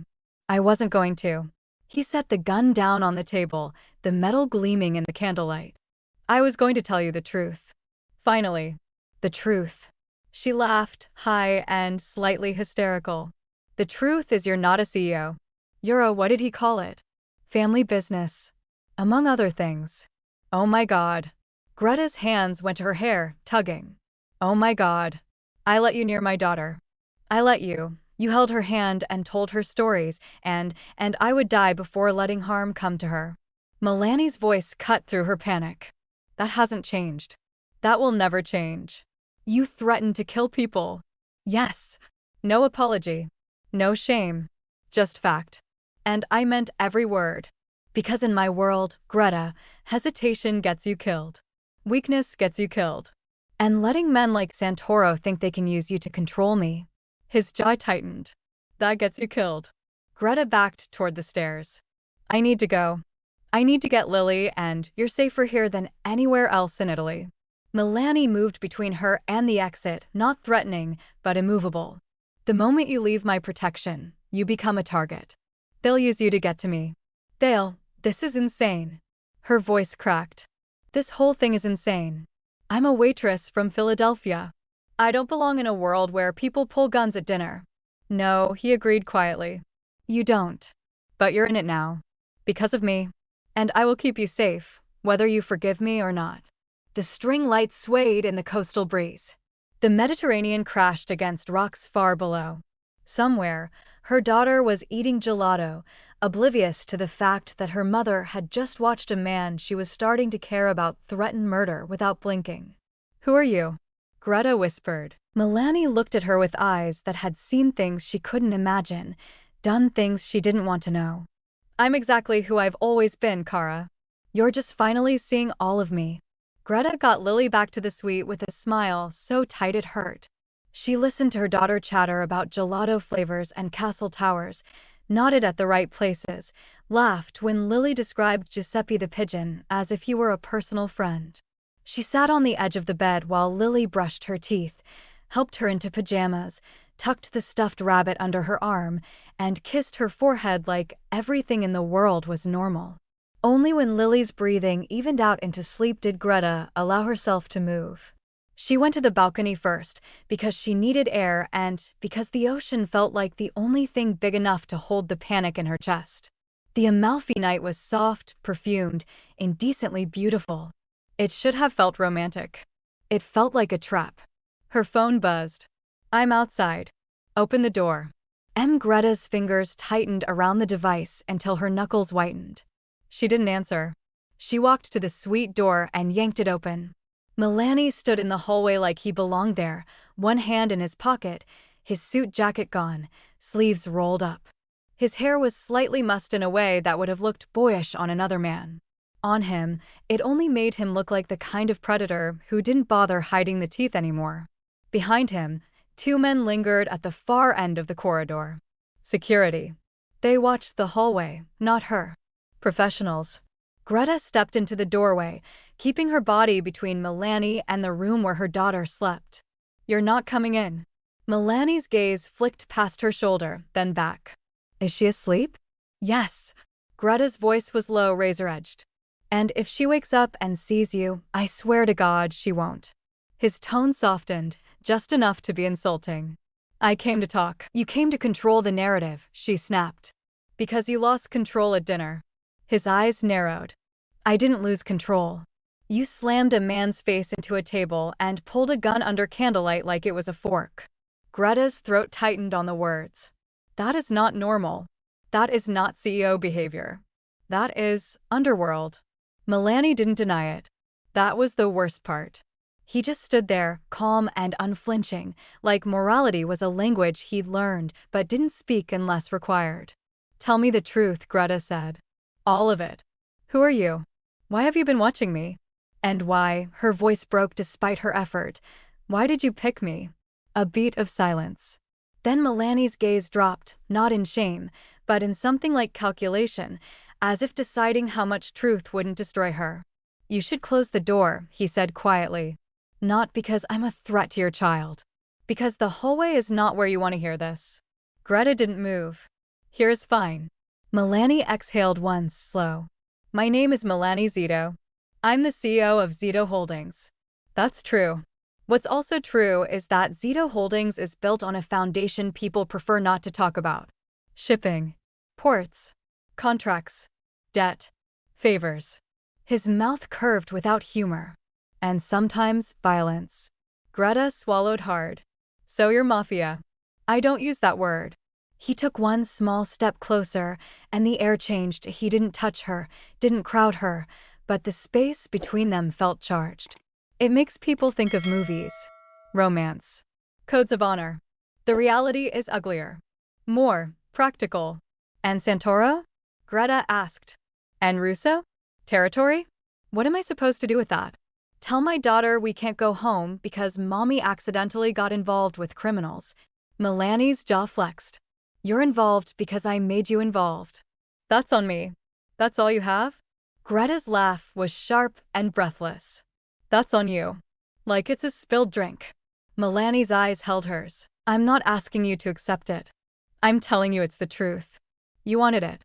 I wasn't going to. He set the gun down on the table, the metal gleaming in the candlelight. I was going to tell you the truth. Finally. The truth. She laughed, high and slightly hysterical. The truth is you're not a CEO. You're a, what did he call it? Family business. Among other things. Oh my God. Greta's hands went to her hair, tugging. Oh my God. I let you near my daughter. I let you. You held her hand and told her stories, and I would die before letting harm come to her. Milani's voice cut through her panic. That hasn't changed. That will never change. You threatened to kill people. Yes. No apology. No shame. Just fact. And I meant every word. Because in my world, Greta, hesitation gets you killed. Weakness gets you killed. And letting men like Santoro think they can use you to control me. His jaw tightened. That gets you killed. Greta backed toward the stairs. I need to go. I need to get Lily, and you're safer here than anywhere else in Italy. Milani moved between her and the exit, not threatening, but immovable. The moment you leave my protection, you become a target. They'll use you to get to me. This is insane. Her voice cracked. This whole thing is insane. I'm a waitress from Philadelphia. I don't belong in a world where people pull guns at dinner. No, he agreed quietly. You don't. But you're in it now. Because of me. And I will keep you safe, whether you forgive me or not. The string lights swayed in the coastal breeze. The Mediterranean crashed against rocks far below. Somewhere, her daughter was eating gelato, oblivious to the fact that her mother had just watched a man she was starting to care about threaten murder without blinking. Who are you? Greta whispered. Milani looked at her with eyes that had seen things she couldn't imagine, done things she didn't want to know. I'm exactly who I've always been, Kara. You're just finally seeing all of me. Greta got Lily back to the suite with a smile so tight it hurt. She listened to her daughter chatter about gelato flavors and castle towers, nodded at the right places, laughed when Lily described Giuseppe the pigeon as if he were a personal friend. She sat on the edge of the bed while Lily brushed her teeth, helped her into pajamas, tucked the stuffed rabbit under her arm, and kissed her forehead like everything in the world was normal. Only when Lily's breathing evened out into sleep did Greta allow herself to move. She went to the balcony first, because she needed air and because the ocean felt like the only thing big enough to hold the panic in her chest. The Amalfi night was soft, perfumed, indecently beautiful. It should have felt romantic. It felt like a trap. Her phone buzzed. I'm outside. Open the door. Greta's fingers tightened around the device until her knuckles whitened. She didn't answer. She walked to the suite door and yanked it open. Milani stood in the hallway like he belonged there, one hand in his pocket, his suit jacket gone, sleeves rolled up. His hair was slightly mussed in a way that would have looked boyish on another man. On him, it only made him look like the kind of predator who didn't bother hiding the teeth anymore. Behind him, two men lingered at the far end of the corridor. Security. They watched the hallway, not her. Professionals. Greta stepped into the doorway, keeping her body between Milani and the room where her daughter slept. You're not coming in. Milani's gaze flicked past her shoulder, then back. Is she asleep? Yes. Greta's voice was low, razor-edged. And if she wakes up and sees you, I swear to God she won't. His tone softened, just enough to be insulting. I came to talk. You came to control the narrative, she snapped. Because you lost control at dinner. His eyes narrowed. I didn't lose control. You slammed a man's face into a table and pulled a gun under candlelight like it was a fork. Greta's throat tightened on the words. That is not normal. That is not CEO behavior. That is underworld. Milani didn't deny it. That was the worst part. He just stood there, calm and unflinching, like morality was a language he'd learned but didn't speak unless required. Tell me the truth, Greta said. All of it. Who are you? Why have you been watching me? And why, her voice broke despite her effort, why did you pick me? A beat of silence. Then Milani's gaze dropped, not in shame, but in something like calculation, as if deciding how much truth wouldn't destroy her. You should close the door, he said quietly. Not because I'm a threat to your child. Because the hallway is not where you want to hear this. Greta didn't move. Here's fine. Milani exhaled once, slow. My name is Milani Zito. I'm the CEO of Zito Holdings. That's true. What's also true is that Zito Holdings is built on a foundation people prefer not to talk about. Shipping. Ports. Contracts. Debt. Favors. His mouth curved without humor. and sometimes violence. Greta swallowed hard. So you're Mafia. I don't use that word. He took one small step closer, and the air changed. He didn't touch her, didn't crowd her, but the space between them felt charged. It makes people think of movies, romance, codes of honor. The reality is uglier, more practical. And Santoro? Greta asked. And Russo? Territory? What am I supposed to do with that? Tell my daughter we can't go home because mommy accidentally got involved with criminals. Milani's jaw flexed. You're involved because I made you involved. That's on me. That's all you have? Greta's laugh was sharp and breathless. That's on you. Like it's a spilled drink. Milani's eyes held hers. I'm not asking you to accept it. I'm telling you it's the truth. You wanted it.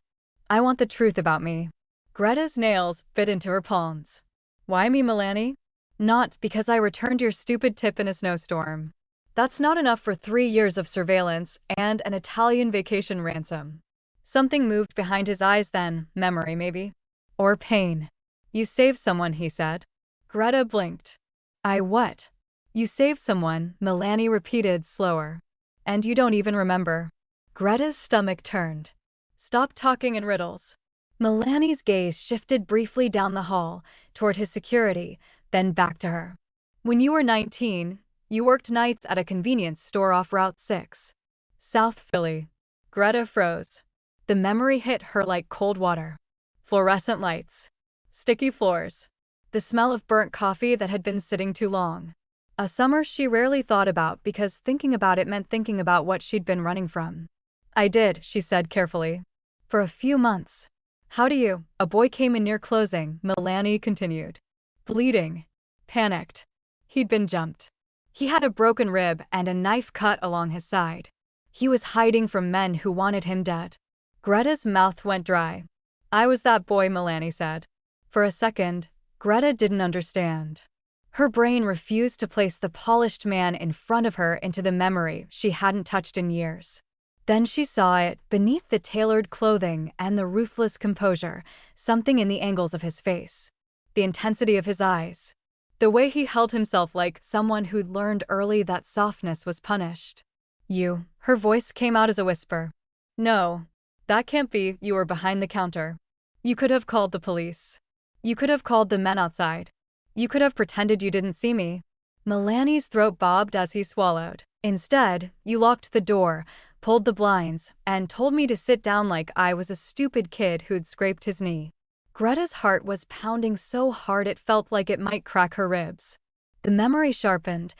I want the truth about me. Greta's nails bit into her palms. Why me, Milani? Not because I returned your stupid tip in a snowstorm. That's not enough for 3 years of surveillance and an Italian vacation ransom. Something moved behind his eyes then, memory maybe. Or pain. You saved someone, he said. Greta blinked. I what? You saved someone, Milani repeated slower. And you don't even remember. Greta's stomach turned. Stop talking in riddles. Milani's gaze shifted briefly down the hall, toward his security, then back to her. When you were 19, you worked nights at a convenience store off Route 6. South Philly. Greta froze. The memory hit her like cold water. Fluorescent lights. Sticky floors. The smell of burnt coffee that had been sitting too long. A summer she rarely thought about because thinking about it meant thinking about what she'd been running from. I did, she said carefully. For a few months. How do you? A boy came in near closing, Milani continued. Bleeding. Panicked. He'd been jumped. He had a broken rib and a knife cut along his side. He was hiding from men who wanted him dead. Greta's mouth went dry. I was that boy, Milani said. For a second, Greta didn't understand. Her brain refused to place the polished man in front of her into the memory she hadn't touched in years. Then she saw it, beneath the tailored clothing and the ruthless composure, something in the angles of his face. The intensity of his eyes. The way he held himself like someone who'd learned early that softness was punished. You. Her voice came out as a whisper. No. That can't be, you were behind the counter. You could have called the police. You could have called the men outside. You could have pretended you didn't see me. Milani's throat bobbed as he swallowed. Instead, you locked the door, pulled the blinds, and told me to sit down like I was a stupid kid who'd scraped his knee. Greta's heart was pounding so hard it felt like it might crack her ribs. The memory sharpened.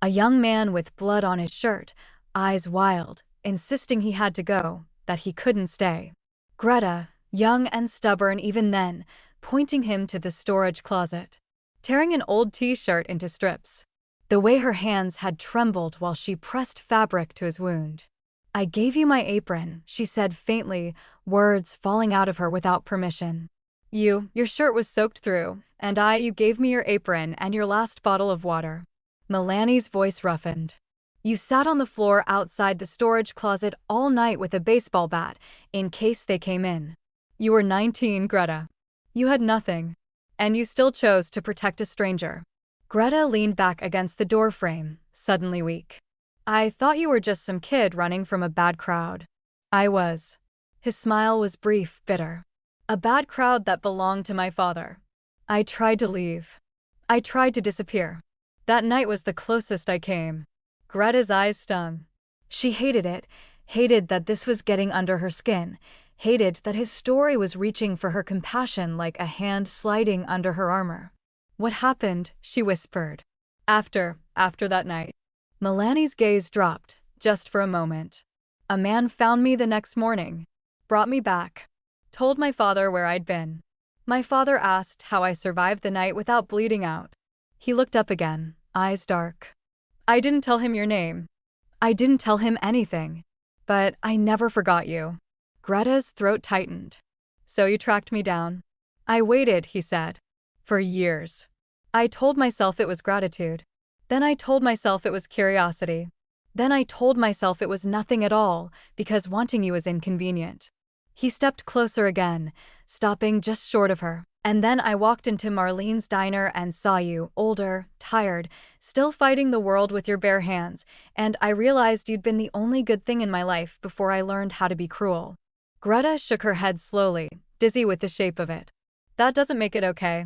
A young man with blood on his shirt, eyes wild, insisting he had to go, that he couldn't stay. Greta, young and stubborn even then, pointing him to the storage closet. Tearing an old t-shirt into strips. The way her hands had trembled while she pressed fabric to his wound. I gave you my apron, she said faintly, words falling out of her without permission. Your shirt was soaked through, and you gave me your apron and your last bottle of water. Milani's voice roughened. You sat on the floor outside the storage closet all night with a baseball bat, in case they came in. You were 19, Greta. You had nothing. And you still chose to protect a stranger. Greta leaned back against the doorframe, suddenly weak. I thought you were just some kid running from a bad crowd. I was. His smile was brief, bitter. A bad crowd that belonged to my father. I tried to leave. I tried to disappear. That night was the closest I came. Greta's eyes stung. She hated it, hated that this was getting under her skin, hated that his story was reaching for her compassion like a hand sliding under her armor. What happened? She whispered. After that night. Milani's gaze dropped, just for a moment. A man found me the next morning. Brought me back. Told my father where I'd been. My father asked how I survived the night without bleeding out. He looked up again, eyes dark. I didn't tell him your name. I didn't tell him anything. But I never forgot you. Greta's throat tightened. So you tracked me down. I waited, he said. For years. I told myself it was gratitude. Then I told myself it was curiosity. Then I told myself it was nothing at all, because wanting you was inconvenient. He stepped closer again, stopping just short of her. And then I walked into Marlene's diner and saw you, older, tired, still fighting the world with your bare hands, and I realized you'd been the only good thing in my life before I learned how to be cruel. Greta shook her head slowly, dizzy with the shape of it. That doesn't make it okay.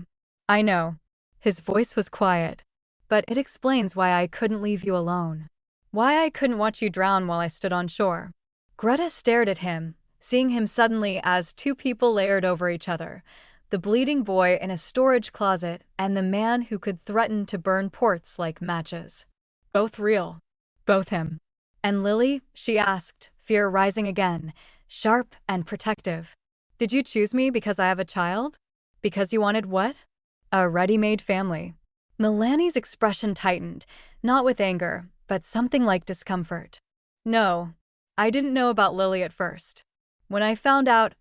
I know. His voice was quiet. But it explains why I couldn't leave you alone. Why I couldn't watch you drown while I stood on shore. Greta stared at him, seeing him suddenly as two people layered over each other. The bleeding boy in a storage closet and the man who could threaten to burn ports like matches. Both real. Both him. And Lily, she asked, fear rising again, sharp and protective. Did you choose me because I have a child? Because you wanted what? A ready-made family. Milani's expression tightened, not with anger, but something like discomfort. No, I didn't know about Lily at first. When I found out,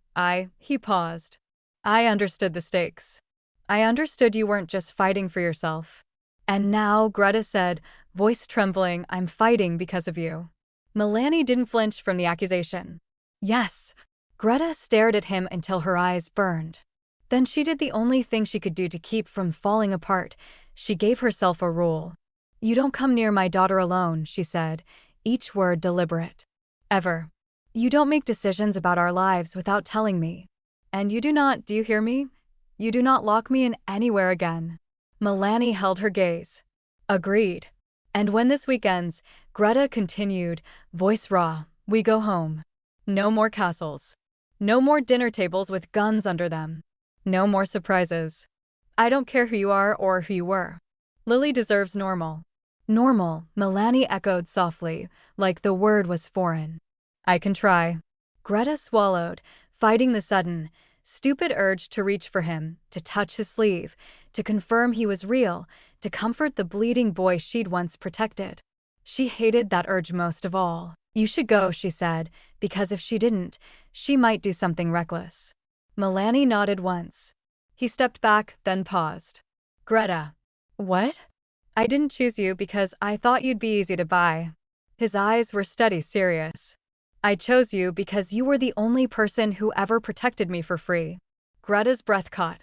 he paused. I understood the stakes. I understood you weren't just fighting for yourself. And now, Greta said, voice trembling, I'm fighting because of you. Milani didn't flinch from the accusation. Yes. Greta stared at him until her eyes burned. Then she did the only thing she could do to keep from falling apart. She gave herself a rule. You don't come near my daughter alone, she said, each word deliberate. Ever. You don't make decisions about our lives without telling me. And you do not, do you hear me? You do not lock me in anywhere again. Milani held her gaze. Agreed. And when this week ends, Greta continued, voice raw, we go home. No more castles. No more dinner tables with guns under them. No more surprises. I don't care who you are or who you were. Lily deserves normal. Normal, Milani echoed softly, like the word was foreign. I can try. Greta swallowed, fighting the sudden, stupid urge to reach for him, to touch his sleeve, to confirm he was real, to comfort the bleeding boy she'd once protected. She hated that urge most of all. You should go, she said, because if she didn't, she might do something reckless. Milani nodded once. He stepped back, then paused. Greta. What? I didn't choose you because I thought you'd be easy to buy. His eyes were steady, serious. I chose you because you were the only person who ever protected me for free. Greta's breath caught.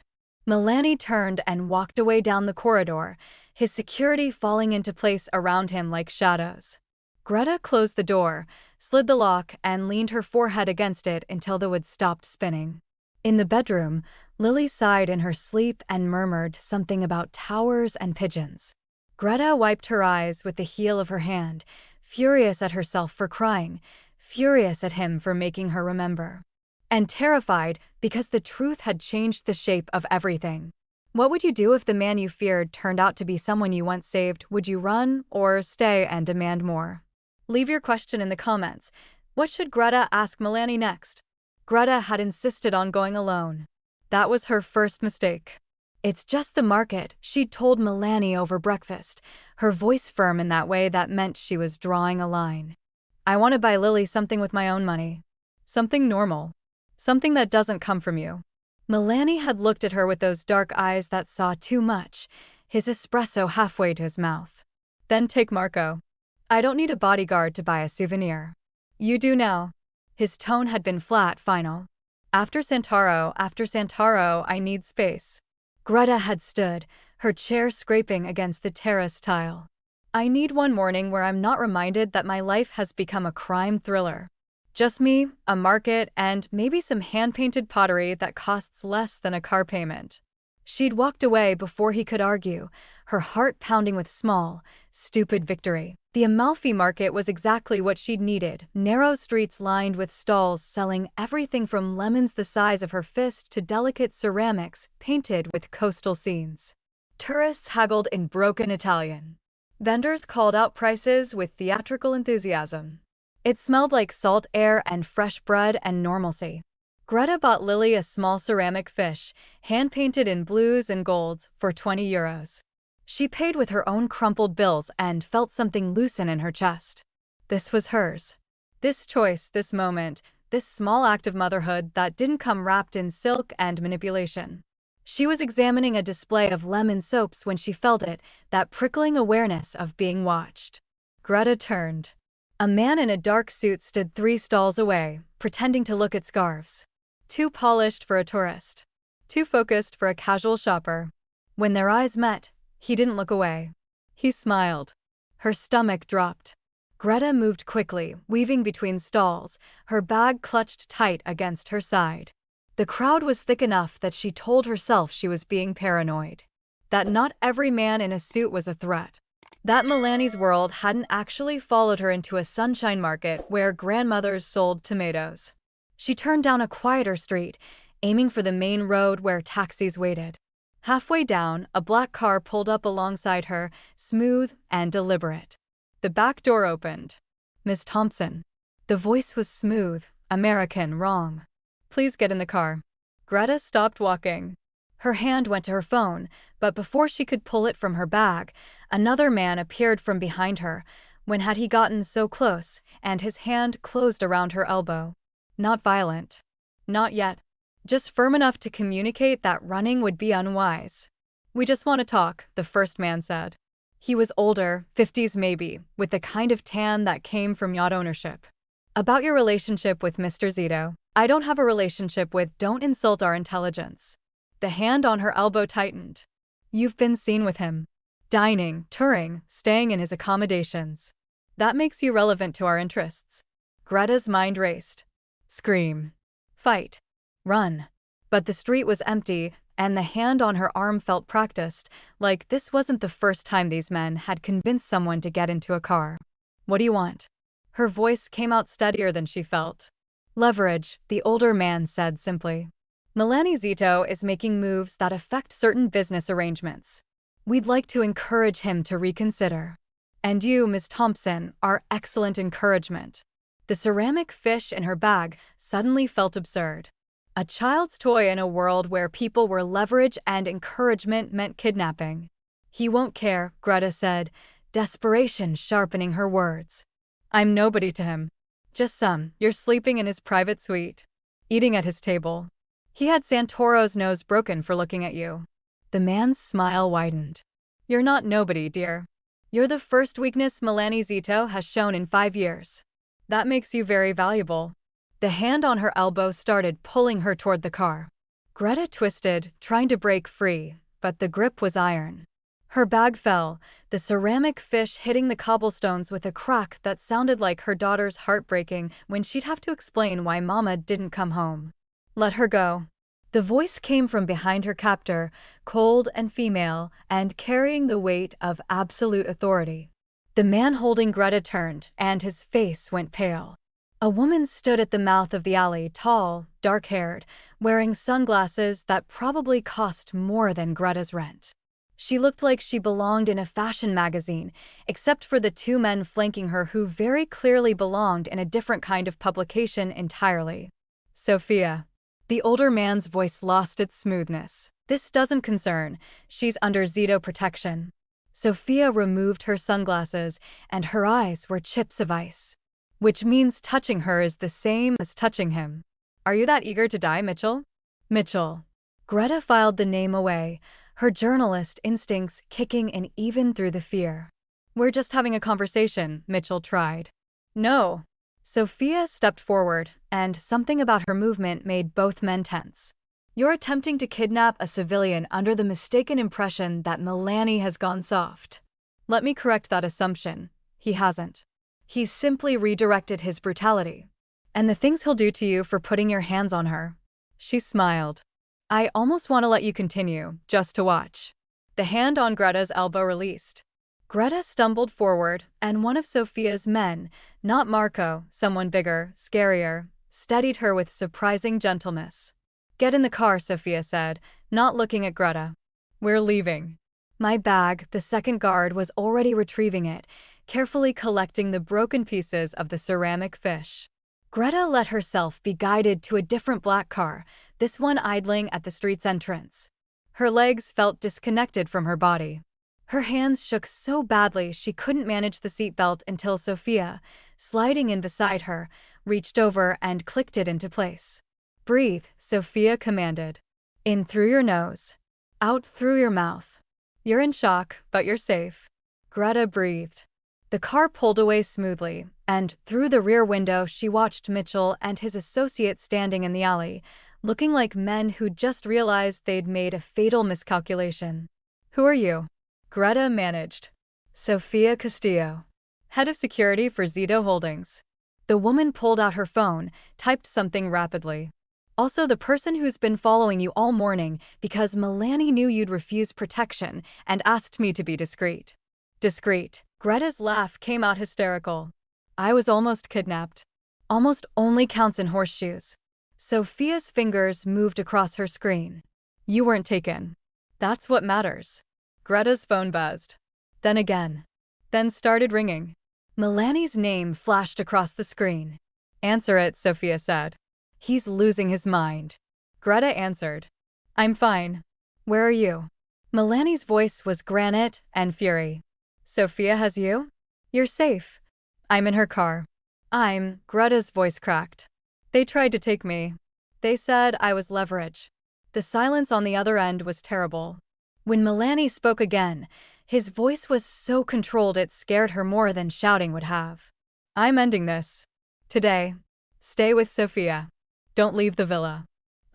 Milani turned and walked away down the corridor, his security falling into place around him like shadows. Greta closed the door, slid the lock, and leaned her forehead against it until the wood stopped spinning. In the bedroom, Lily sighed in her sleep and murmured something about towers and pigeons. Greta wiped her eyes with the heel of her hand, furious at herself for crying, furious at him for making her remember. And terrified because the truth had changed the shape of everything. What would you do if the man you feared turned out to be someone you once saved? Would you run or stay and demand more? Leave your question in the comments. What should Greta ask Milani next? Greta had insisted on going alone. That was her first mistake. It's just the market, she'd told Milani over breakfast, her voice firm in that way that meant she was drawing a line. I want to buy Lily something with my own money. Something normal. Something that doesn't come from you. Milani had looked at her with those dark eyes that saw too much, his espresso halfway to his mouth. Then take Marco. I don't need a bodyguard to buy a souvenir. You do now. His tone had been flat, final. After Santoro, I need space. Greta had stood, her chair scraping against the terrace tile. I need one morning where I'm not reminded that my life has become a crime thriller. Just me, a market, and maybe some hand-painted pottery that costs less than a car payment. She'd walked away before he could argue, her heart pounding with small, stupid victory. The Amalfi market was exactly what she'd needed, narrow streets lined with stalls selling everything from lemons the size of her fist to delicate ceramics painted with coastal scenes. Tourists haggled in broken Italian. Vendors called out prices with theatrical enthusiasm. It smelled like salt air and fresh bread and normalcy. Greta bought Lily a small ceramic fish, hand-painted in blues and golds, for 20 euros. She paid with her own crumpled bills and felt something loosen in her chest. This was hers. This choice, this moment, this small act of motherhood that didn't come wrapped in silk and manipulation. She was examining a display of lemon soaps when she felt it, that prickling awareness of being watched. Greta turned. A man in a dark suit stood 3 stalls away, pretending to look at scarves. Too polished for a tourist. Too focused for a casual shopper. When their eyes met, he didn't look away. He smiled. Her stomach dropped. Greta moved quickly, weaving between stalls, her bag clutched tight against her side. The crowd was thick enough that she told herself she was being paranoid. That not every man in a suit was a threat. That Milani's world hadn't actually followed her into a sunshine market where grandmothers sold tomatoes. She turned down a quieter street, aiming for the main road where taxis waited. Halfway down, a black car pulled up alongside her, smooth and deliberate. The back door opened. "Miss Thompson." The voice was smooth, American, wrong. "Please get in the car." Greta stopped walking. Her hand went to her phone, but before she could pull it from her bag, another man appeared from behind her. When had he gotten so close, and his hand closed around her elbow? Not violent. Not yet. Just firm enough to communicate that running would be unwise. "We just want to talk," the first man said. He was older, 50s maybe, with the kind of tan that came from yacht ownership. "About your relationship with Mr. Zito." "I don't have a relationship with." "Don't insult our intelligence." The hand on her elbow tightened. "You've been seen with him. Dining, touring, staying in his accommodations. That makes you relevant to our interests." Greta's mind raced. Scream. Fight. Run. But the street was empty, and the hand on her arm felt practiced, like this wasn't the first time these men had convinced someone to get into a car. "What do you want?" Her voice came out steadier than she felt. "Leverage," the older man said simply. "Milani Zito is making moves that affect certain business arrangements. We'd like to encourage him to reconsider. And you, Ms. Thompson, are excellent encouragement." The ceramic fish in her bag suddenly felt absurd. A child's toy in a world where people were leverage and encouragement meant kidnapping. "He won't care," Greta said, desperation sharpening her words. "I'm nobody to him. Just some. You're sleeping in his private suite. Eating at his table. He had Santoro's nose broken for looking at you." The man's smile widened. "You're not nobody, dear. You're the first weakness Milani Zito has shown in 5 years. That makes you very valuable." The hand on her elbow started pulling her toward the car. Greta twisted, trying to break free, but the grip was iron. Her bag fell, the ceramic fish hitting the cobblestones with a crack that sounded like her daughter's heart breaking when she'd have to explain why Mama didn't come home. "Let her go." The voice came from behind her captor, cold and female, and carrying the weight of absolute authority. The man holding Greta turned, and his face went pale. A woman stood at the mouth of the alley, tall, dark-haired, wearing sunglasses that probably cost more than Greta's rent. She looked like she belonged in a fashion magazine, except for the 2 men flanking her who very clearly belonged in a different kind of publication entirely. "Sophia." The older man's voice lost its smoothness. "This doesn't concern. She's under Zito protection." Sophia removed her sunglasses, and her eyes were chips of ice. "Which means touching her is the same as touching him. Are you that eager to die, Mitchell?" "Mitchell." Greta filed the name away, her journalist instincts kicking in even through the fear. "We're just having a conversation," Mitchell tried. "No." Sophia stepped forward, and something about her movement made both men tense. "You're attempting to kidnap a civilian under the mistaken impression that Milani has gone soft. Let me correct that assumption. He hasn't. He's simply redirected his brutality. And the things he'll do to you for putting your hands on her." She smiled. "I almost want to let you continue, just to watch." The hand on Greta's elbow released. Greta stumbled forward, and one of Sophia's men, not Marco, someone bigger, scarier, steadied her with surprising gentleness. "Get in the car," Sophia said, not looking at Greta. "We're leaving." "My bag," the second guard was already retrieving it, carefully collecting the broken pieces of the ceramic fish. Greta let herself be guided to a different black car, this one idling at the street's entrance. Her legs felt disconnected from her body. Her hands shook so badly she couldn't manage the seatbelt until Sophia, sliding in beside her, reached over and clicked it into place. "Breathe," Sophia commanded. "In through your nose. Out through your mouth. You're in shock, but you're safe." Greta breathed. The car pulled away smoothly, and through the rear window she watched Mitchell and his associate standing in the alley, looking like men who just realized they'd made a fatal miscalculation. "Who are you?" Greta managed. "Sofia Castillo, head of security for Zito Holdings." The woman pulled out her phone, typed something rapidly. "Also the person who's been following you all morning because Milani knew you'd refuse protection and asked me to be discreet." Discreet. Greta's laugh came out hysterical. "I was almost kidnapped." Almost only counts in horseshoes. Sophia's fingers moved across her screen. "You weren't taken. That's what matters." Greta's phone buzzed. Then again. Then started ringing. Milani's name flashed across the screen. "Answer it," Sophia said. "He's losing his mind." Greta answered. "I'm fine. Where are you?" Milani's voice was granite and fury. "Sophia has you? You're safe." "I'm in her car." Greta's voice cracked. "They tried to take me. They said I was leverage." The silence on the other end was terrible. When Milani spoke again, his voice was so controlled it scared her more than shouting would have. "I'm ending this. Today. Stay with Sophia. Don't leave the villa.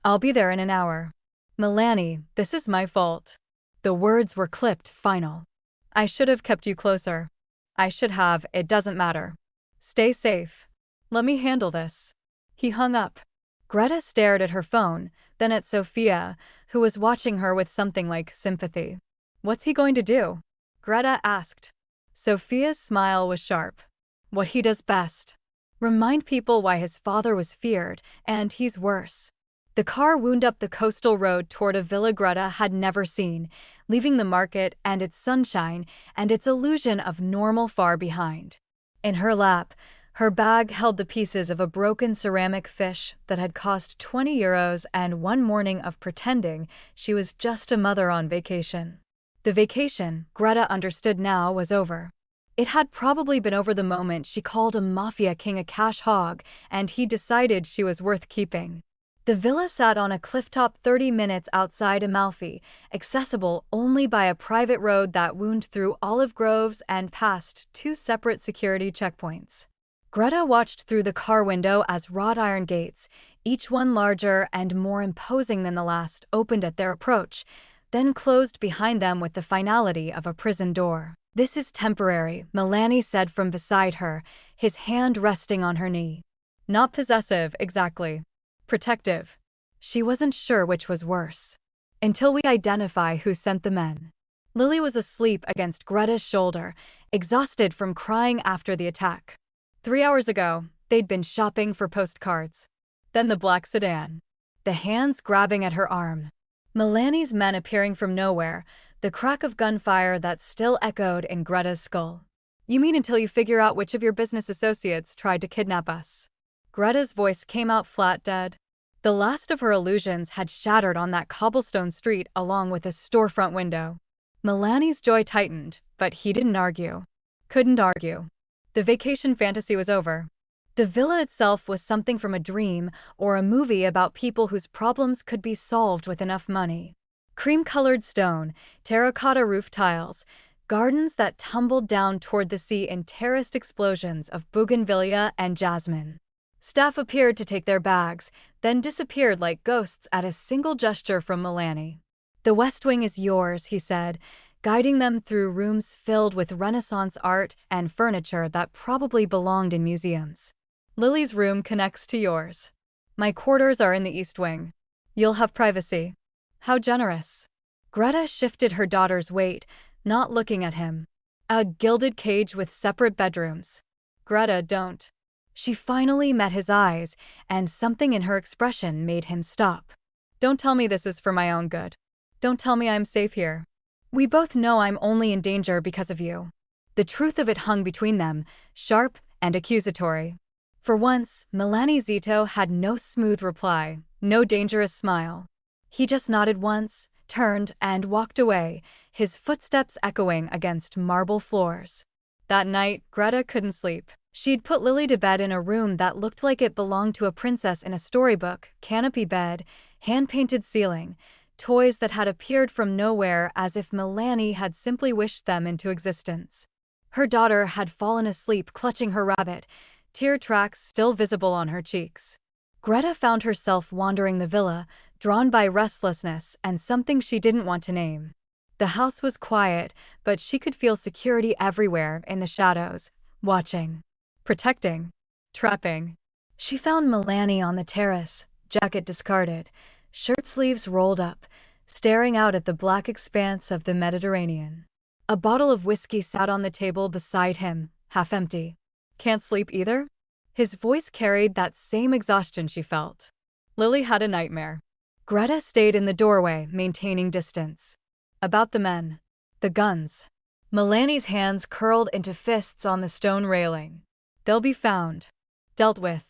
I'll be there in an hour." "Milani, this is my fault." The words were clipped, final. "I should have kept you closer. I should have, it doesn't matter. Stay safe. Let me handle this." He hung up. Greta stared at her phone, then at Sophia, who was watching her with something like sympathy. "What's he going to do?" Greta asked. Sophia's smile was sharp. "What he does best. Remind people why his father was feared, and he's worse." The car wound up the coastal road toward a villa Greta had never seen, leaving the market and its sunshine and its illusion of normal far behind. In her lap, her bag held the pieces of a broken ceramic fish that had cost €20 and one morning of pretending she was just a mother on vacation. The vacation, Greta understood now, was over. It had probably been over the moment she called a Mafia king a cash hog and he decided she was worth keeping. The villa sat on a clifftop 30 minutes outside Amalfi, accessible only by a private road that wound through olive groves and past 2 separate security checkpoints. Greta watched through the car window as wrought iron gates, each one larger and more imposing than the last, opened at their approach, then closed behind them with the finality of a prison door. "This is temporary," Milani said from beside her, his hand resting on her knee. "Not possessive, exactly. Protective." She wasn't sure which was worse. "Until we identify who sent the men." Lily was asleep against Greta's shoulder, exhausted from crying after the attack. 3 hours ago, they'd been shopping for postcards. Then the black sedan. The hands grabbing at her arm. Milani's men appearing from nowhere, the crack of gunfire that still echoed in Greta's skull. "You mean until you figure out which of your business associates tried to kidnap us?" Greta's voice came out flat dead. The last of her illusions had shattered on that cobblestone street along with a storefront window. Milani's joy tightened, but he didn't argue. Couldn't argue. The vacation fantasy was over. The villa itself was something from a dream or a movie about people whose problems could be solved with enough money. Cream-colored stone, terracotta roof tiles, gardens that tumbled down toward the sea in terraced explosions of bougainvillea and jasmine. Staff appeared to take their bags, then disappeared like ghosts at a single gesture from Milani. "The West Wing is yours," he said, guiding them through rooms filled with Renaissance art and furniture that probably belonged in museums. "Lily's room connects to yours. My quarters are in the East Wing. You'll have privacy." How generous. Greta shifted her daughter's weight, not looking at him. "A gilded cage with separate bedrooms." "Greta, don't." She finally met his eyes, and something in her expression made him stop. "Don't tell me this is for my own good. Don't tell me I'm safe here. We both know I'm only in danger because of you." The truth of it hung between them, sharp and accusatory. For once, Milani Zito had no smooth reply, no dangerous smile. He just nodded once, turned, and walked away, his footsteps echoing against marble floors. That night, Greta couldn't sleep. She'd put Lily to bed in a room that looked like it belonged to a princess in a storybook, canopy bed, hand-painted ceiling, toys that had appeared from nowhere as if Milani had simply wished them into existence. Her daughter had fallen asleep clutching her rabbit, tear tracks still visible on her cheeks. Greta found herself wandering the villa, drawn by restlessness and something she didn't want to name. The house was quiet, but she could feel security everywhere in the shadows, watching, protecting, trapping. She found Milani on the terrace, jacket discarded, shirt sleeves rolled up, staring out at the black expanse of the Mediterranean. A bottle of whiskey sat on the table beside him, half empty. Can't sleep either? His voice carried that same exhaustion she felt. Lily had a nightmare. Greta stayed in the doorway, maintaining distance. About the men. The guns. Milani's hands curled into fists on the stone railing. They'll be found. Dealt with.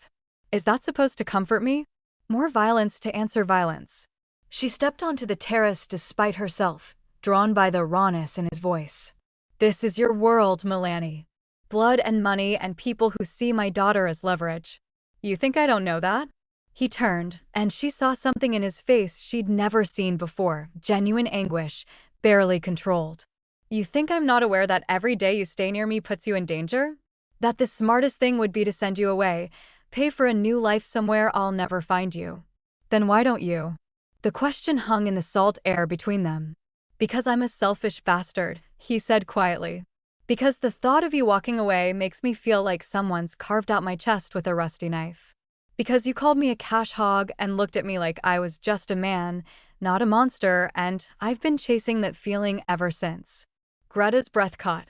Is that supposed to comfort me? More violence to answer violence. She stepped onto the terrace despite herself, drawn by the rawness in his voice. This is your world, Milani. Blood and money and people who see my daughter as leverage. You think I don't know that? He turned, and she saw something in his face she'd never seen before, genuine anguish, barely controlled. You think I'm not aware that every day you stay near me puts you in danger? That the smartest thing would be to send you away, pay for a new life somewhere I'll never find you. Then why don't you? The question hung in the salt air between them. Because I'm a selfish bastard, he said quietly. Because the thought of you walking away makes me feel like someone's carved out my chest with a rusty knife. Because you called me a cash hog and looked at me like I was just a man, not a monster, and I've been chasing that feeling ever since. Greta's breath caught.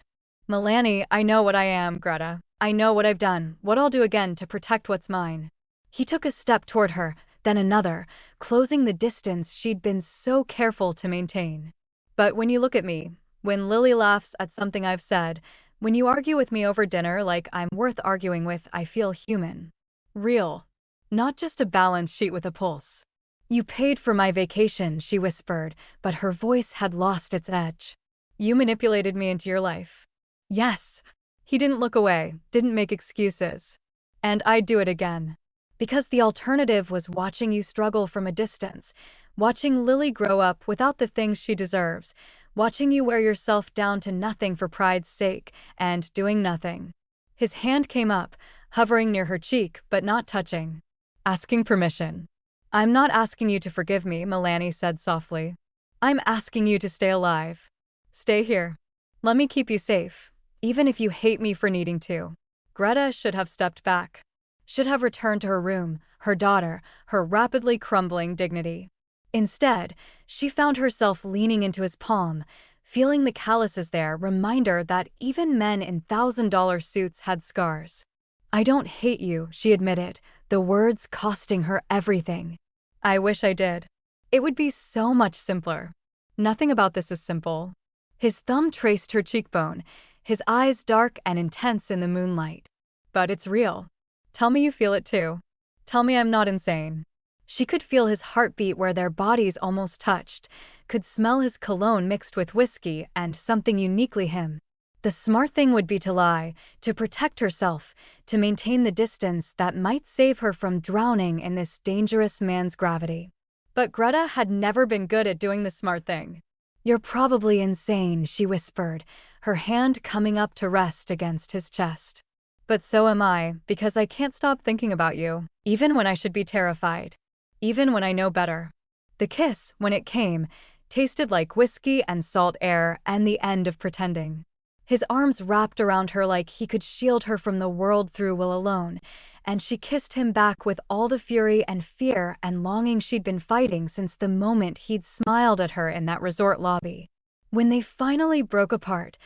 Milani, I know what I am, Greta. I know what I've done, what I'll do again to protect what's mine. He took a step toward her, then another, closing the distance she'd been so careful to maintain. But when you look at me, when Lily laughs at something I've said, when you argue with me over dinner like I'm worth arguing with, I feel human. Real. Not just a balance sheet with a pulse. You paid for my vacation, she whispered, but her voice had lost its edge. You manipulated me into your life. Yes. He didn't look away, didn't make excuses. And I'd do it again. Because the alternative was watching you struggle from a distance, watching Lily grow up without the things she deserves, watching you wear yourself down to nothing for pride's sake, and doing nothing. His hand came up, hovering near her cheek, but not touching. Asking permission. I'm not asking you to forgive me, Milani said softly. I'm asking you to stay alive. Stay here. Let me keep you safe, even if you hate me for needing to. Greta should have stepped back. Should have returned to her room, her daughter, her rapidly crumbling dignity. Instead, she found herself leaning into his palm, feeling the calluses there, reminder that even men in $1,000 suits had scars. I don't hate you, she admitted, the words costing her everything. I wish I did. It would be so much simpler. Nothing about this is simple. His thumb traced her cheekbone, his eyes dark and intense in the moonlight. But it's real. Tell me you feel it too. Tell me I'm not insane. She could feel his heartbeat where their bodies almost touched, could smell his cologne mixed with whiskey and something uniquely him. The smart thing would be to lie, to protect herself, to maintain the distance that might save her from drowning in this dangerous man's gravity. But Greta had never been good at doing the smart thing. You're probably insane, she whispered, her hand coming up to rest against his chest. But so am I, because I can't stop thinking about you, even when I should be terrified. Even when I know better. The kiss, when it came, tasted like whiskey and salt air and the end of pretending. His arms wrapped around her like he could shield her from the world through will alone, and she kissed him back with all the fury and fear and longing she'd been fighting since the moment he'd smiled at her in that resort lobby. When they finally broke apart,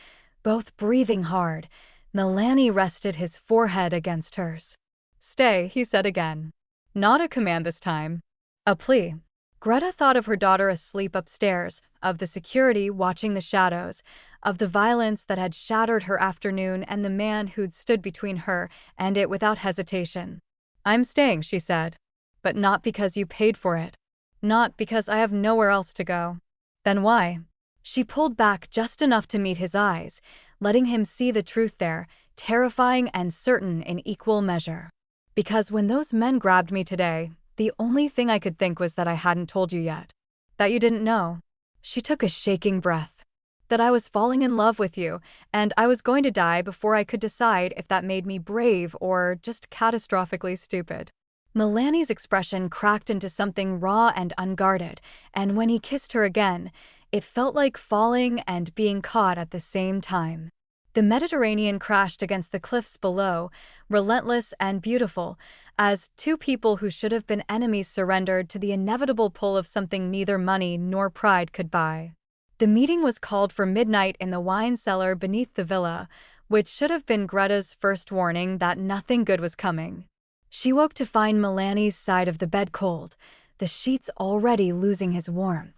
both breathing hard, Milani rested his forehead against hers. Stay, he said again. Not a command this time. A plea. Greta thought of her daughter asleep upstairs, of the security watching the shadows, of the violence that had shattered her afternoon and the man who'd stood between her and it without hesitation. I'm staying, she said. But not because you paid for it. Not because I have nowhere else to go. Then why? She pulled back just enough to meet his eyes, letting him see the truth there, terrifying and certain in equal measure. Because when those men grabbed me today, the only thing I could think was that I hadn't told you yet. That you didn't know. She took a shaking breath. That I was falling in love with you, and I was going to die before I could decide if that made me brave or just catastrophically stupid. Milani's expression cracked into something raw and unguarded, and when he kissed her again, it felt like falling and being caught at the same time. The Mediterranean crashed against the cliffs below, relentless and beautiful, as two people who should have been enemies surrendered to the inevitable pull of something neither money nor pride could buy. The meeting was called for midnight in the wine cellar beneath the villa, which should have been Greta's first warning that nothing good was coming. She woke to find Milani's side of the bed cold, the sheets already losing his warmth.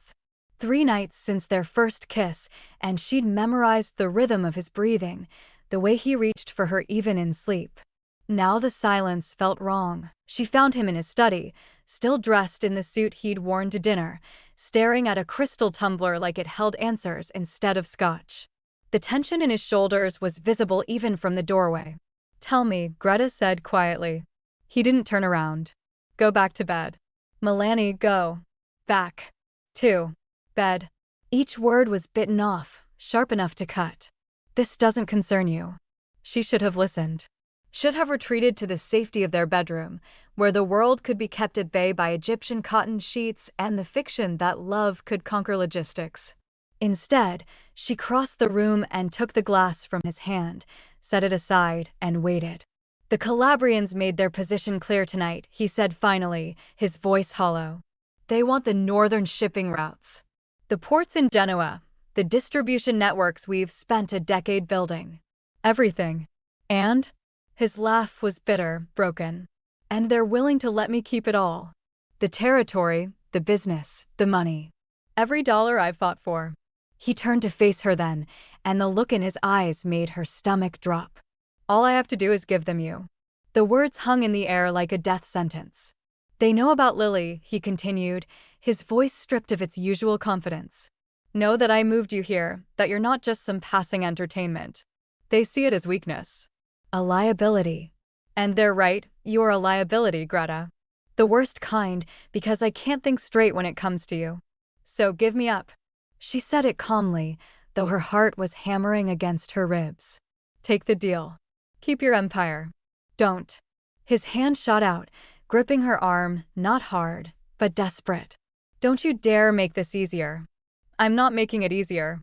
3 nights since their first kiss, and she'd memorized the rhythm of his breathing, the way he reached for her even in sleep. Now the silence felt wrong. She found him in his study, still dressed in the suit he'd worn to dinner, staring at a crystal tumbler like it held answers instead of scotch. The tension in his shoulders was visible even from the doorway. "Tell me," Greta said quietly. He didn't turn around. "Go back to bed." "Milani, go. Back. To. Bed." Each word was bitten off, sharp enough to cut. "This doesn't concern you." She should have listened. Should have retreated to the safety of their bedroom, where the world could be kept at bay by Egyptian cotton sheets and the fiction that love could conquer logistics. Instead, she crossed the room and took the glass from his hand, set it aside, and waited. "The Calabrians made their position clear tonight," he said finally, his voice hollow. "They want the northern shipping routes. The ports in Genoa, the distribution networks we've spent a decade building. Everything. And?" His laugh was bitter, broken. "And they're willing to let me keep it all. The territory, the business, the money. Every dollar I've fought for." He turned to face her then, and the look in his eyes made her stomach drop. "All I have to do is give them you." The words hung in the air like a death sentence. "They know about Lily," he continued, his voice stripped of its usual confidence. "Know that I moved you here, that you're not just some passing entertainment. They see it as weakness. A liability. And they're right, you're a liability, Greta. The worst kind, because I can't think straight when it comes to you. So give me up." She said it calmly, though her heart was hammering against her ribs. "Take the deal. Keep your empire. Don't." His hand shot out, gripping her arm, not hard, but desperate. "Don't you dare make this easier." "I'm not making it easier.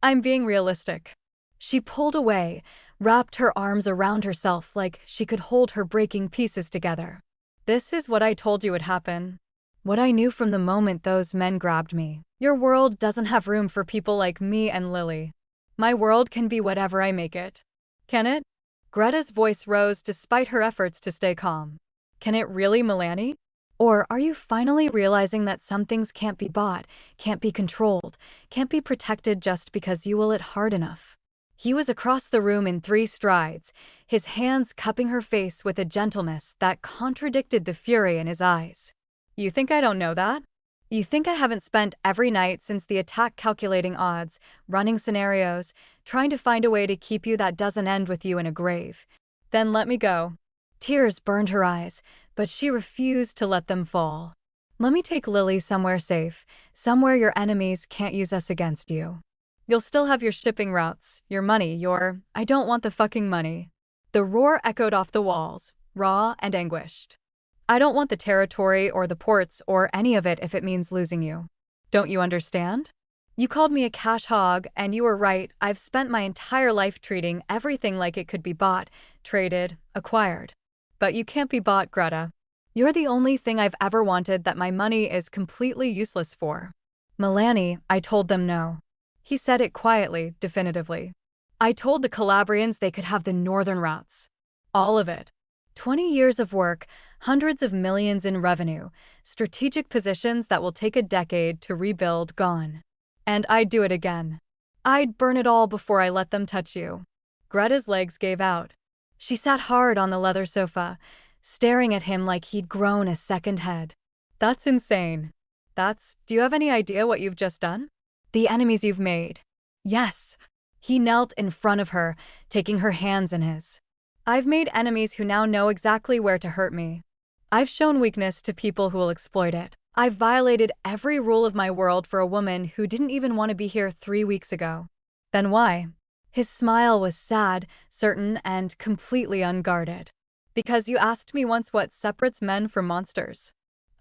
I'm being realistic." She pulled away, wrapped her arms around herself like she could hold her breaking pieces together. "This is what I told you would happen. What I knew from the moment those men grabbed me. Your world doesn't have room for people like me and Lily. My world can be whatever I make it. Can it?" Greta's voice rose despite her efforts to stay calm. "Can it really, Milani? Or are you finally realizing that some things can't be bought, can't be controlled, can't be protected just because you will it hard enough?" He was across the room in 3 strides, his hands cupping her face with a gentleness that contradicted the fury in his eyes. "You think I don't know that? You think I haven't spent every night since the attack calculating odds, running scenarios, trying to find a way to keep you that doesn't end with you in a grave? Then let me go." Tears burned her eyes, but she refused to let them fall. "Let me take Lily somewhere safe, somewhere your enemies can't use us against you. You'll still have your shipping routes, your money, your, I don't want the fucking money." The roar echoed off the walls, raw and anguished. "I don't want the territory or the ports or any of it if it means losing you. Don't you understand? You called me a cash hog, and you were right. I've spent my entire life treating everything like it could be bought, traded, acquired. But you can't be bought, Greta. You're the only thing I've ever wanted that my money is completely useless for." "Milani, I told them no." He said it quietly, definitively. "I told the Calabrians they could have the northern routes. All of it. 20 years of work, hundreds of millions in revenue, strategic positions that will take a decade to rebuild gone. And I'd do it again. I'd burn it all before I let them touch you." Greta's legs gave out. She sat hard on the leather sofa, staring at him like he'd grown a second head. "That's insane. Do you have any idea what you've just done? The enemies you've made." "Yes." He knelt in front of her, taking her hands in his. "I've made enemies who now know exactly where to hurt me. I've shown weakness to people who will exploit it. I've violated every rule of my world for a woman who didn't even want to be here 3 weeks ago. Then why?" His smile was sad, certain, and completely unguarded. Because you asked me once what separates men from monsters.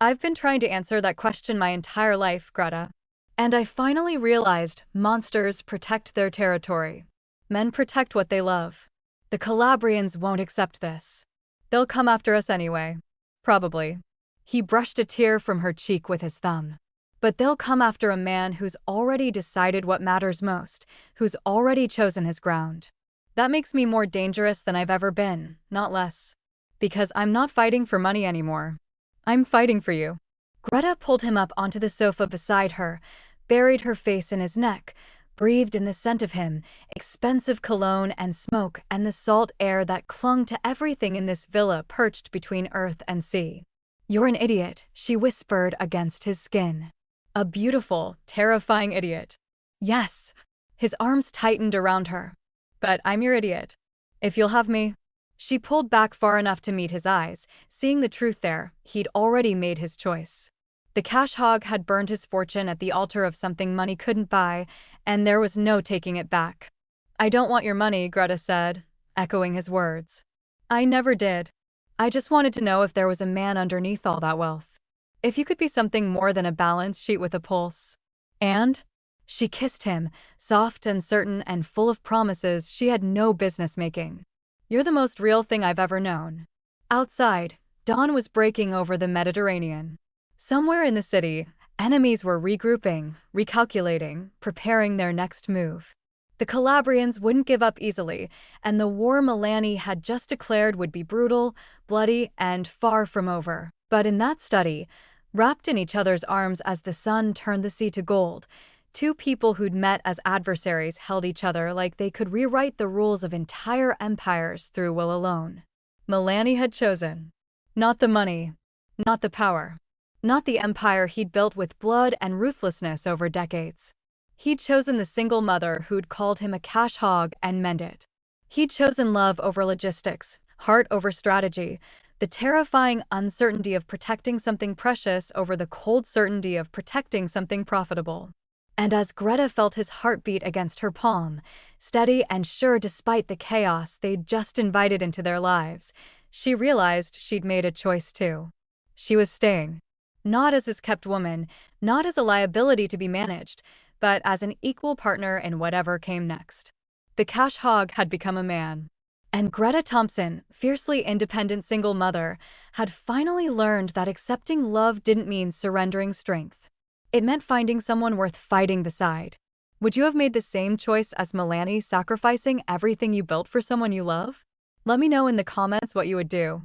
I've been trying to answer that question my entire life, Greta. And I finally realized monsters protect their territory. Men protect what they love. The Calabrians won't accept this. They'll come after us anyway. Probably. He brushed a tear from her cheek with his thumb. But they'll come after a man who's already decided what matters most, who's already chosen his ground. That makes me more dangerous than I've ever been, not less. Because I'm not fighting for money anymore. I'm fighting for you. Greta pulled him up onto the sofa beside her, buried her face in his neck, breathed in the scent of him, expensive cologne and smoke and the salt air that clung to everything in this villa perched between earth and sea. "You're an idiot," she whispered against his skin. A beautiful, terrifying idiot. Yes. His arms tightened around her. But I'm your idiot. If you'll have me. She pulled back far enough to meet his eyes, seeing the truth there. He'd already made his choice. The cash hog had burned his fortune at the altar of something money couldn't buy, and there was no taking it back. "I don't want your money," Greta said, echoing his words. "I never did. I just wanted to know if there was a man underneath all that wealth. If you could be something more than a balance sheet with a pulse." And she kissed him, soft and certain and full of promises she had no business making. "You're the most real thing I've ever known." Outside, dawn was breaking over the Mediterranean. Somewhere in the city, enemies were regrouping, recalculating, preparing their next move. The Calabrians wouldn't give up easily, and the war Milani had just declared would be brutal, bloody, and far from over. But in that study, wrapped in each other's arms as the sun turned the sea to gold, two people who'd met as adversaries held each other like they could rewrite the rules of entire empires through will alone. Milani had chosen. Not the money. Not the power. Not the empire he'd built with blood and ruthlessness over decades. He'd chosen the single mother who'd called him a cash hog and meant it. He'd chosen love over logistics, heart over strategy, the terrifying uncertainty of protecting something precious over the cold certainty of protecting something profitable. And as Greta felt his heartbeat against her palm, steady and sure despite the chaos they'd just invited into their lives, she realized she'd made a choice too. She was staying. Not as his kept woman, not as a liability to be managed, but as an equal partner in whatever came next. The cash hog had become a man. And Greta Thompson, fiercely independent single mother, had finally learned that accepting love didn't mean surrendering strength. It meant finding someone worth fighting beside. Would you have made the same choice as Milani, sacrificing everything you built for someone you love? Let me know in the comments what you would do.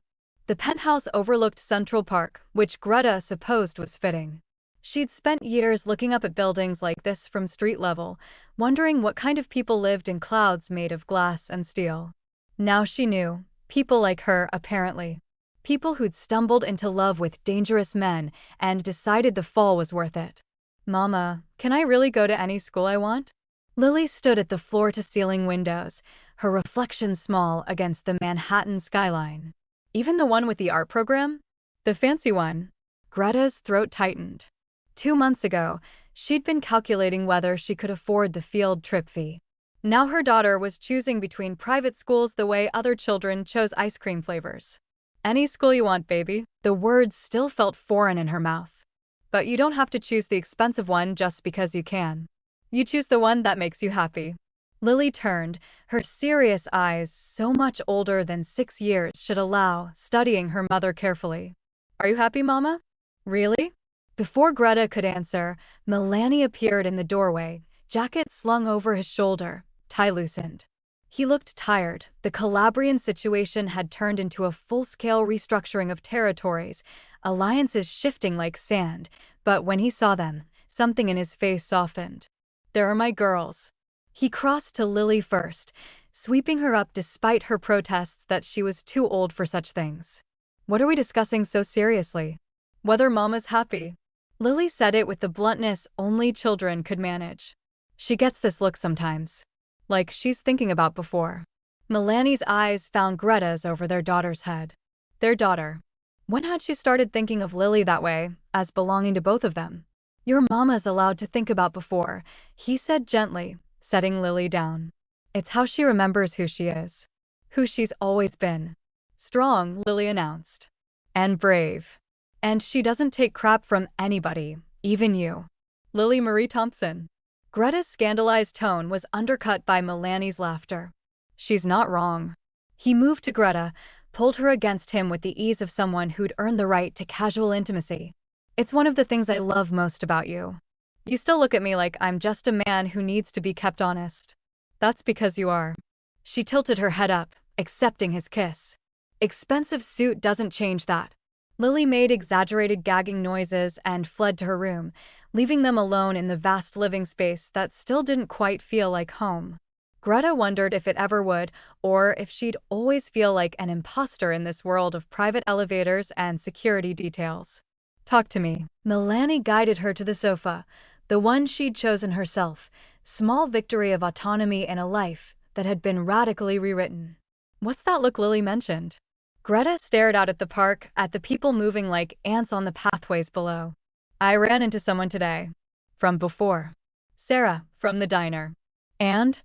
The penthouse overlooked Central Park, which Greta supposed was fitting. She'd spent years looking up at buildings like this from street level, wondering what kind of people lived in clouds made of glass and steel. Now she knew. People like her, apparently. People who'd stumbled into love with dangerous men and decided the fall was worth it. "Mama, can I really go to any school I want?" Lily stood at the floor-to-ceiling windows, her reflection small against the Manhattan skyline. "Even the one with the art program? The fancy one?" Greta's throat tightened. 2 months ago, she'd been calculating whether she could afford the field trip fee. Now her daughter was choosing between private schools the way other children chose ice cream flavors. "Any school you want, baby." The words still felt foreign in her mouth. "But you don't have to choose the expensive one just because you can. You choose the one that makes you happy." Lily turned, her serious eyes, so much older than 6 years should allow, studying her mother carefully. "Are you happy, Mama? Really?" Before Greta could answer, Milani appeared in the doorway, jacket slung over his shoulder, tie loosened. He looked tired. The Calabrian situation had turned into a full-scale restructuring of territories, alliances shifting like sand, but when he saw them, something in his face softened. "There are my girls." He crossed to Lily first, sweeping her up despite her protests that she was too old for such things. "What are we discussing so seriously?" "Whether Mama's happy." Lily said it with the bluntness only children could manage. She gets this look sometimes. Like she's thinking about before. Milani's eyes found Greta's over their daughter's head. Their daughter. When had she started thinking of Lily that way, as belonging to both of them? "Your mama's allowed to think about before," he said gently, setting Lily down. "It's how she remembers who she is. Who she's always been." Strong, Lily announced. And brave. And she doesn't take crap from anybody, even you. Lily Marie Thompson. Greta's scandalized tone was undercut by Milani's laughter. She's not wrong. He moved to Greta, pulled her against him with the ease of someone who'd earned the right to casual intimacy. It's one of the things I love most about you. You still look at me like I'm just a man who needs to be kept honest. That's because you are. She tilted her head up, accepting his kiss. Expensive suit doesn't change that. Lily made exaggerated gagging noises and fled to her room, leaving them alone in the vast living space that still didn't quite feel like home. Greta wondered if it ever would, or if she'd always feel like an imposter in this world of private elevators and security details. Talk to me. Milani guided her to the sofa, the one she'd chosen herself, small victory of autonomy in a life that had been radically rewritten. What's that look Lily mentioned? Greta stared out at the park, at the people moving like ants on the pathways below. I ran into someone today. From before. Sarah, from the diner. And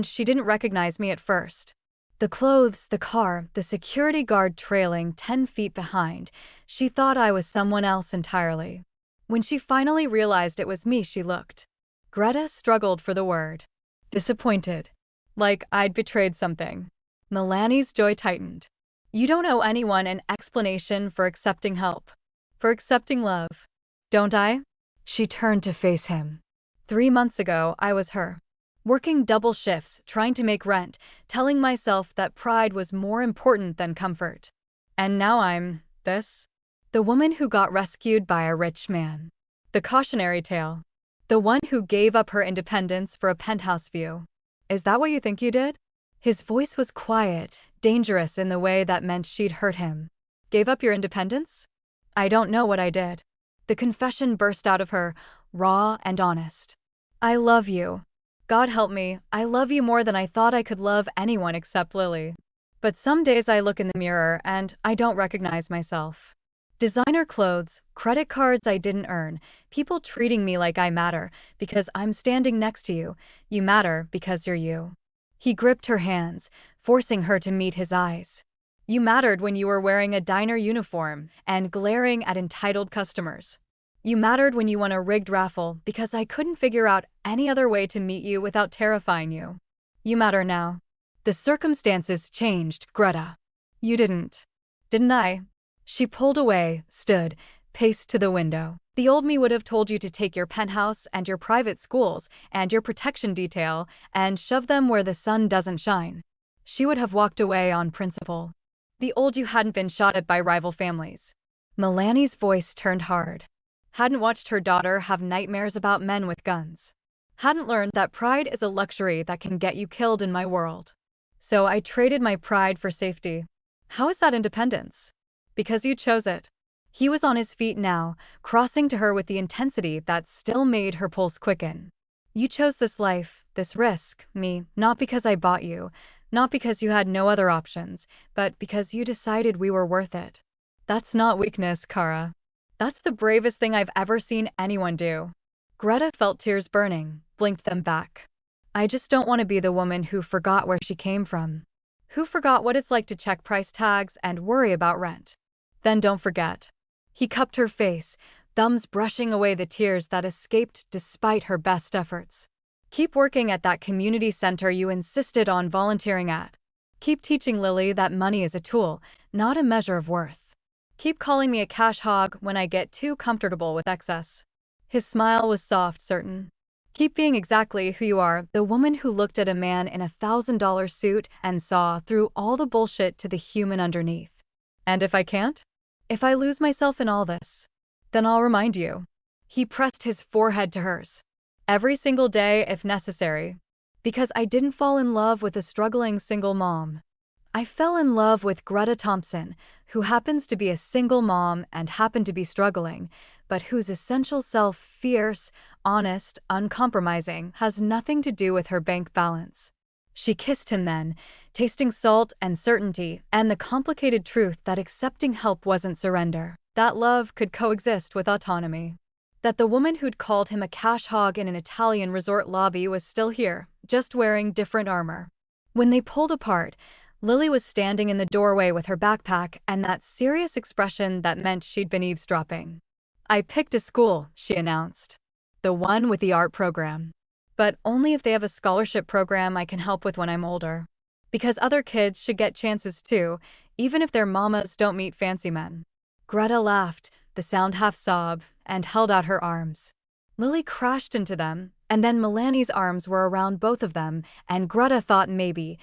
she didn't recognize me at first. The clothes, the car, the security guard trailing 10 feet behind. She thought I was someone else entirely. When she finally realized it was me, she looked. Greta struggled for the word. Disappointed. Like I'd betrayed something. Milani's joy tightened. You don't owe anyone an explanation for accepting help. For accepting love. Don't I? She turned to face him. 3 months ago, I was her. Working double shifts, trying to make rent, telling myself that pride was more important than comfort. And now I'm this? The woman who got rescued by a rich man. The cautionary tale. The one who gave up her independence for a penthouse view. Is that what you think you did? His voice was quiet, dangerous in the way that meant she'd hurt him. Gave up your independence? I don't know what I did. The confession burst out of her, raw and honest. I love you. God help me, I love you more than I thought I could love anyone except Lily. But some days I look in the mirror and I don't recognize myself. Designer clothes, credit cards I didn't earn, people treating me like I matter because I'm standing next to you. You matter because you're you. He gripped her hands, forcing her to meet his eyes. You mattered when you were wearing a diner uniform and glaring at entitled customers. You mattered when you won a rigged raffle because I couldn't figure out any other way to meet you without terrifying you. You matter now. The circumstances changed, Greta. You didn't. Didn't I? She pulled away, stood, paced to the window. The old me would have told you to take your penthouse and your private schools and your protection detail and shove them where the sun doesn't shine. She would have walked away on principle. The old you hadn't been shot at by rival families. Milani's voice turned hard. Hadn't watched her daughter have nightmares about men with guns. Hadn't learned that pride is a luxury that can get you killed in my world. So I traded my pride for safety. How is that independence? Because you chose it. He was on his feet now, crossing to her with the intensity that still made her pulse quicken. You chose this life, this risk, me, not because I bought you, not because you had no other options, but because you decided we were worth it. That's not weakness, Kara. That's the bravest thing I've ever seen anyone do. Greta felt tears burning, blinked them back. I just don't want to be the woman who forgot where she came from. Who forgot what it's like to check price tags and worry about rent. Then don't forget. He cupped her face, thumbs brushing away the tears that escaped despite her best efforts. Keep working at that community center you insisted on volunteering at. Keep teaching Lily that money is a tool, not a measure of worth. Keep calling me a cash hog when I get too comfortable with excess. His smile was soft, certain. Keep being exactly who you are, the woman who looked at a man in $1,000 suit and saw through all the bullshit to the human underneath. And if I can't? If I lose myself in all this, then I'll remind you. He pressed his forehead to hers. Every single day, if necessary. Because I didn't fall in love with a struggling single mom. I fell in love with Greta Thompson, who happens to be a single mom and happened to be struggling, but whose essential self, fierce, honest, uncompromising, has nothing to do with her bank balance. She kissed him then, tasting salt and certainty and the complicated truth that accepting help wasn't surrender, that love could coexist with autonomy. That the woman who'd called him a cash hog in an Italian resort lobby was still here, just wearing different armor. When they pulled apart, Lily was standing in the doorway with her backpack and that serious expression that meant she'd been eavesdropping. "I picked a school," she announced. "The one with the art program. But only if they have a scholarship program I can help with when I'm older. Because other kids should get chances too, even if their mamas don't meet fancy men." Greta laughed, the sound half sob, and held out her arms. Lily crashed into them, and then Milani's arms were around both of them, and Greta thought maybe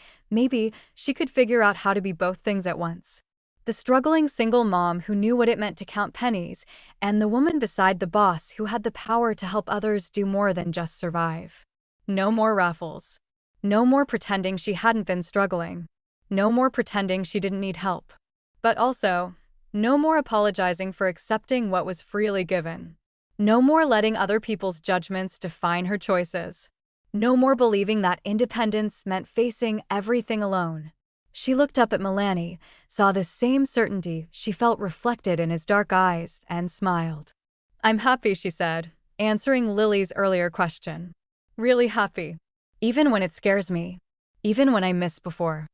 she could figure out how to be both things at once. The struggling single mom who knew what it meant to count pennies, and the woman beside the boss who had the power to help others do more than just survive. No more raffles. No more pretending she hadn't been struggling. No more pretending she didn't need help. But also, no more apologizing for accepting what was freely given. No more letting other people's judgments define her choices. No more believing that independence meant facing everything alone. She looked up at Milani, saw the same certainty she felt reflected in his dark eyes, and smiled. "I'm happy," she said, answering Lily's earlier question. "Really happy. Even when it scares me. Even when I missed before.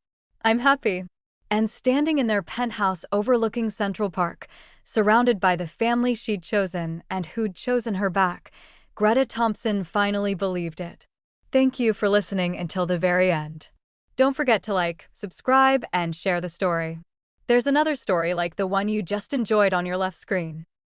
I'm happy." And standing in their penthouse overlooking Central Park, surrounded by the family she'd chosen and who'd chosen her back, Greta Thompson finally believed it. Thank you for listening until the very end. Don't forget to like, subscribe, and share the story. There's another story like the one you just enjoyed on your left screen.